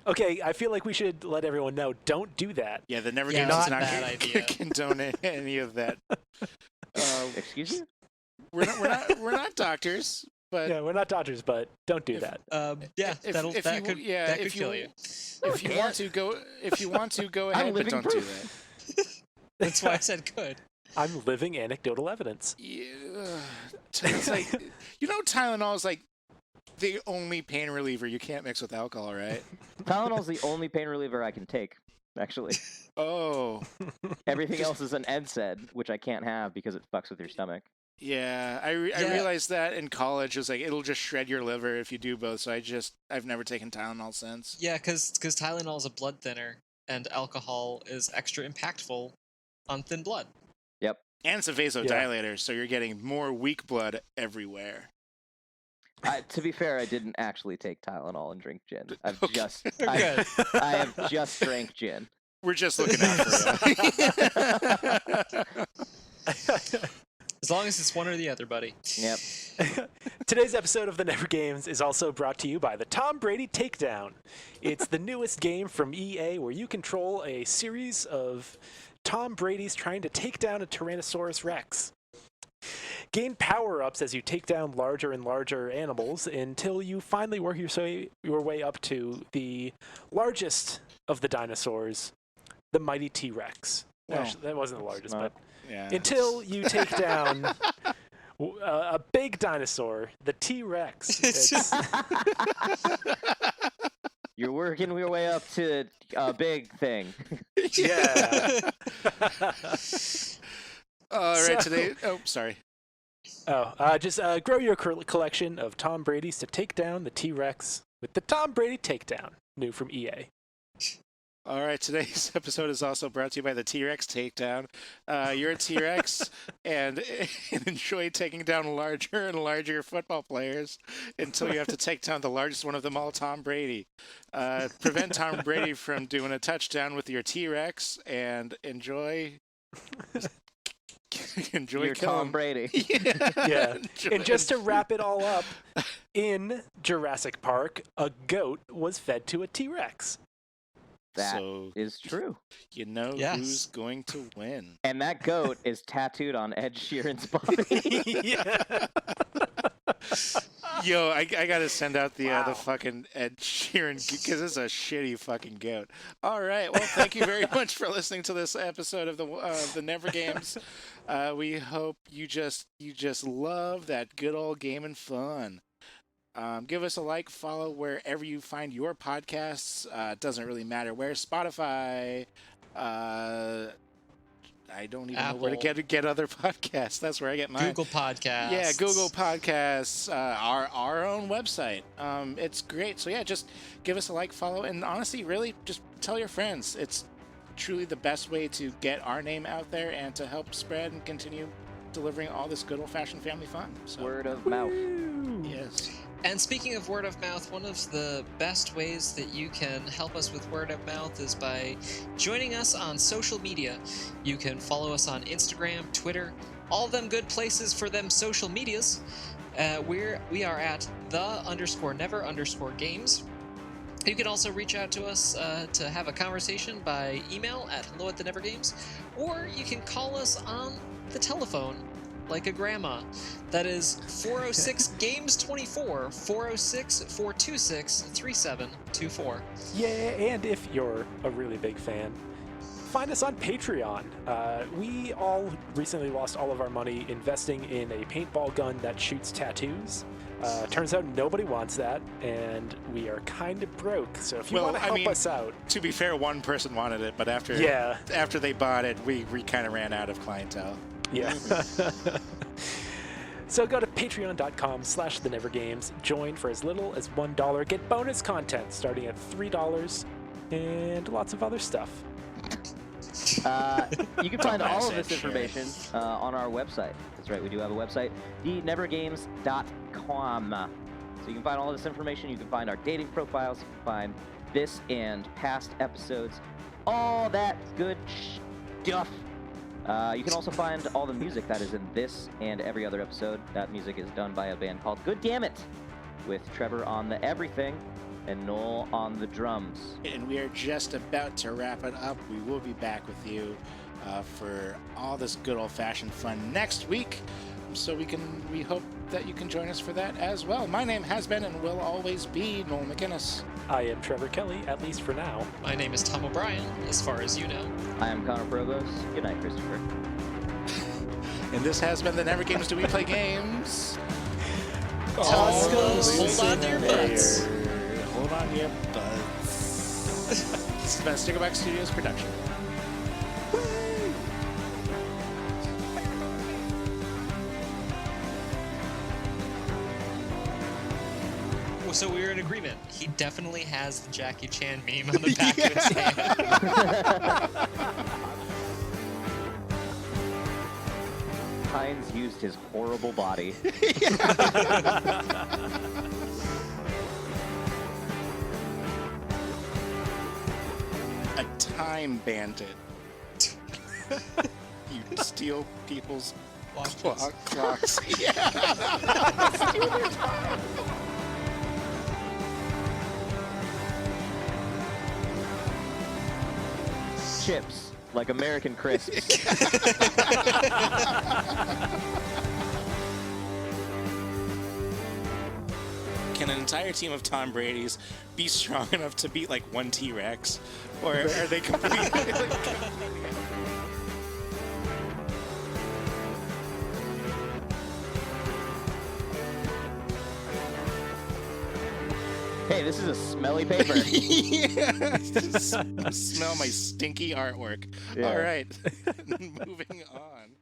[SPEAKER 3] Okay, I feel like we should let everyone know, don't do that.
[SPEAKER 2] Yeah, the Never
[SPEAKER 1] Yeah,
[SPEAKER 2] Games
[SPEAKER 1] that's
[SPEAKER 2] is
[SPEAKER 1] a
[SPEAKER 2] not
[SPEAKER 1] bad
[SPEAKER 2] going
[SPEAKER 1] idea.
[SPEAKER 2] to condone any of that.
[SPEAKER 4] Excuse you?
[SPEAKER 2] We're not doctors, but
[SPEAKER 3] Yeah, we're not doctors, but don't do that.
[SPEAKER 1] yeah, that could kill you.
[SPEAKER 2] If you want to go ahead, but don't do that.
[SPEAKER 1] That's why I said could.
[SPEAKER 3] I'm living anecdotal evidence.
[SPEAKER 2] Yeah, it's like, Tylenol is like the only pain reliever you can't mix with alcohol, right?
[SPEAKER 4] Tylenol's the only pain reliever I can take, actually.
[SPEAKER 2] Oh.
[SPEAKER 4] Everything else is an NSAID, which I can't have because it fucks with your stomach.
[SPEAKER 2] Yeah, I realized that in college. It was like, it'll just shred your liver if you do both, so I've never taken Tylenol since.
[SPEAKER 1] Yeah, because Tylenol is a blood thinner, and alcohol is extra impactful on thin blood.
[SPEAKER 4] Yep.
[SPEAKER 2] And it's a vasodilator, so you're getting more weak blood everywhere.
[SPEAKER 4] To be fair, I didn't actually take Tylenol and drink gin. I have just drank gin.
[SPEAKER 2] We're just looking out for you.
[SPEAKER 1] As long as it's one or the other, buddy.
[SPEAKER 4] Yep.
[SPEAKER 3] Today's episode of The Never Games is also brought to you by the Tom Brady Takedown. It's the newest game from EA where you control a series of Tom Brady's trying to take down a Tyrannosaurus Rex. Gain power-ups as you take down larger and larger animals until you finally work your way up to the largest of the dinosaurs, the mighty T-Rex.
[SPEAKER 2] Well,
[SPEAKER 3] Actually, that wasn't the largest, but
[SPEAKER 2] yeah.
[SPEAKER 3] until you take down a big dinosaur, the T-Rex.
[SPEAKER 4] You're working your way up to a big thing.
[SPEAKER 3] Yeah.
[SPEAKER 2] All right, today... Oh, sorry.
[SPEAKER 3] Just grow your collection of Tom Brady's to take down the T-Rex with the Tom Brady Takedown, new from EA.
[SPEAKER 2] All right, today's episode is also brought to you by the T-Rex Takedown. You're a T-Rex and enjoy taking down larger and larger football players until you have to take down the largest one of them all, Tom Brady. Prevent Tom Brady from doing a touchdown with your T-Rex and enjoy
[SPEAKER 4] You're Tom Brady.
[SPEAKER 3] Yeah. And just to wrap it all up, in Jurassic Park, a goat was fed to a T-Rex.
[SPEAKER 4] That is true.
[SPEAKER 2] You know who's going to win.
[SPEAKER 4] And that goat is tattooed on Ed Sheeran's body.
[SPEAKER 3] Yeah.
[SPEAKER 2] Yo, I gotta send out the fucking Ed Sheeran because it's a shitty fucking goat. All right, well, thank you very much for listening to this episode of the Never Games. We hope you just love that good old game and fun. Give us a like, follow wherever you find your podcasts. It doesn't really matter where. Spotify. I don't even know where to get other podcasts. That's where I get mine.
[SPEAKER 1] Google Podcasts.
[SPEAKER 2] Yeah, Google Podcasts. Our own website. It's great. So yeah, just give us a like, follow, and honestly, really, just tell your friends. It's truly the best way to get our name out there and to help spread and continue delivering all this good old-fashioned family fun. So.
[SPEAKER 4] Word of mouth.
[SPEAKER 2] Yes.
[SPEAKER 1] And speaking of word of mouth, one of the best ways that you can help us with word of mouth is by joining us on social media. You can follow us on Instagram, Twitter, all them good places for them social medias. We are at _never_games. You can also reach out to us to have a conversation by email at hello@thenevergames, or you can call us on the telephone like a grandma. That is 406-GAMES-24, 406-426-3724.
[SPEAKER 3] Yeah, and if you're a really big fan, find us on Patreon. We all recently lost all of our money investing in a paintball gun that shoots tattoos. Turns out nobody wants that, and we are kind of broke. So if you want to help us out...
[SPEAKER 2] To be fair, one person wanted it, but after they bought it, we kind of ran out of clientele.
[SPEAKER 3] Yeah. So go to patreon.com/thenevergames, join for as little as $1, get bonus content starting at $3, and lots of other stuff.
[SPEAKER 4] You can find all of this information on our website. That's right, we do have a website, thenevergames.com. So you can find all of this information. You can find our dating profiles. You can find this and past episodes. All that good stuff. You can also find all the music that is in this and every other episode. That music is done by a band called Good Damn It, with Trevor on the everything and Noel on the drums.
[SPEAKER 2] And we are just about to wrap it up. We will be back with you for all this good old-fashioned fun next week. So we hope that you can join us for that as well. My name has been and will always be Noel McInnes.
[SPEAKER 3] I am Trevor Kelly, at least for now.
[SPEAKER 1] My name is Tom O'Brien, as far as you know.
[SPEAKER 4] I am Connor Provost. Good night, Christopher.
[SPEAKER 2] And this has been the Never Games Do We Play Games.
[SPEAKER 1] Tuscaloosa, hold on to your butts.
[SPEAKER 2] Hold on to your butts. This has been a Stickerback Studios production.
[SPEAKER 1] So we were in agreement. He definitely has the Jackie Chan meme on the back of his hand.
[SPEAKER 4] Hines used his horrible body.
[SPEAKER 2] A time bandit. You steal people's clocks. Yeah. Steal their time.
[SPEAKER 4] Chips, like American crisps.
[SPEAKER 2] Can an entire team of Tom Brady's be strong enough to beat like one T-Rex? Or are they completely...
[SPEAKER 4] Hey, this is a smelly paper.
[SPEAKER 2] Yeah, smell my stinky artwork.
[SPEAKER 4] Yeah.
[SPEAKER 2] All right, moving on.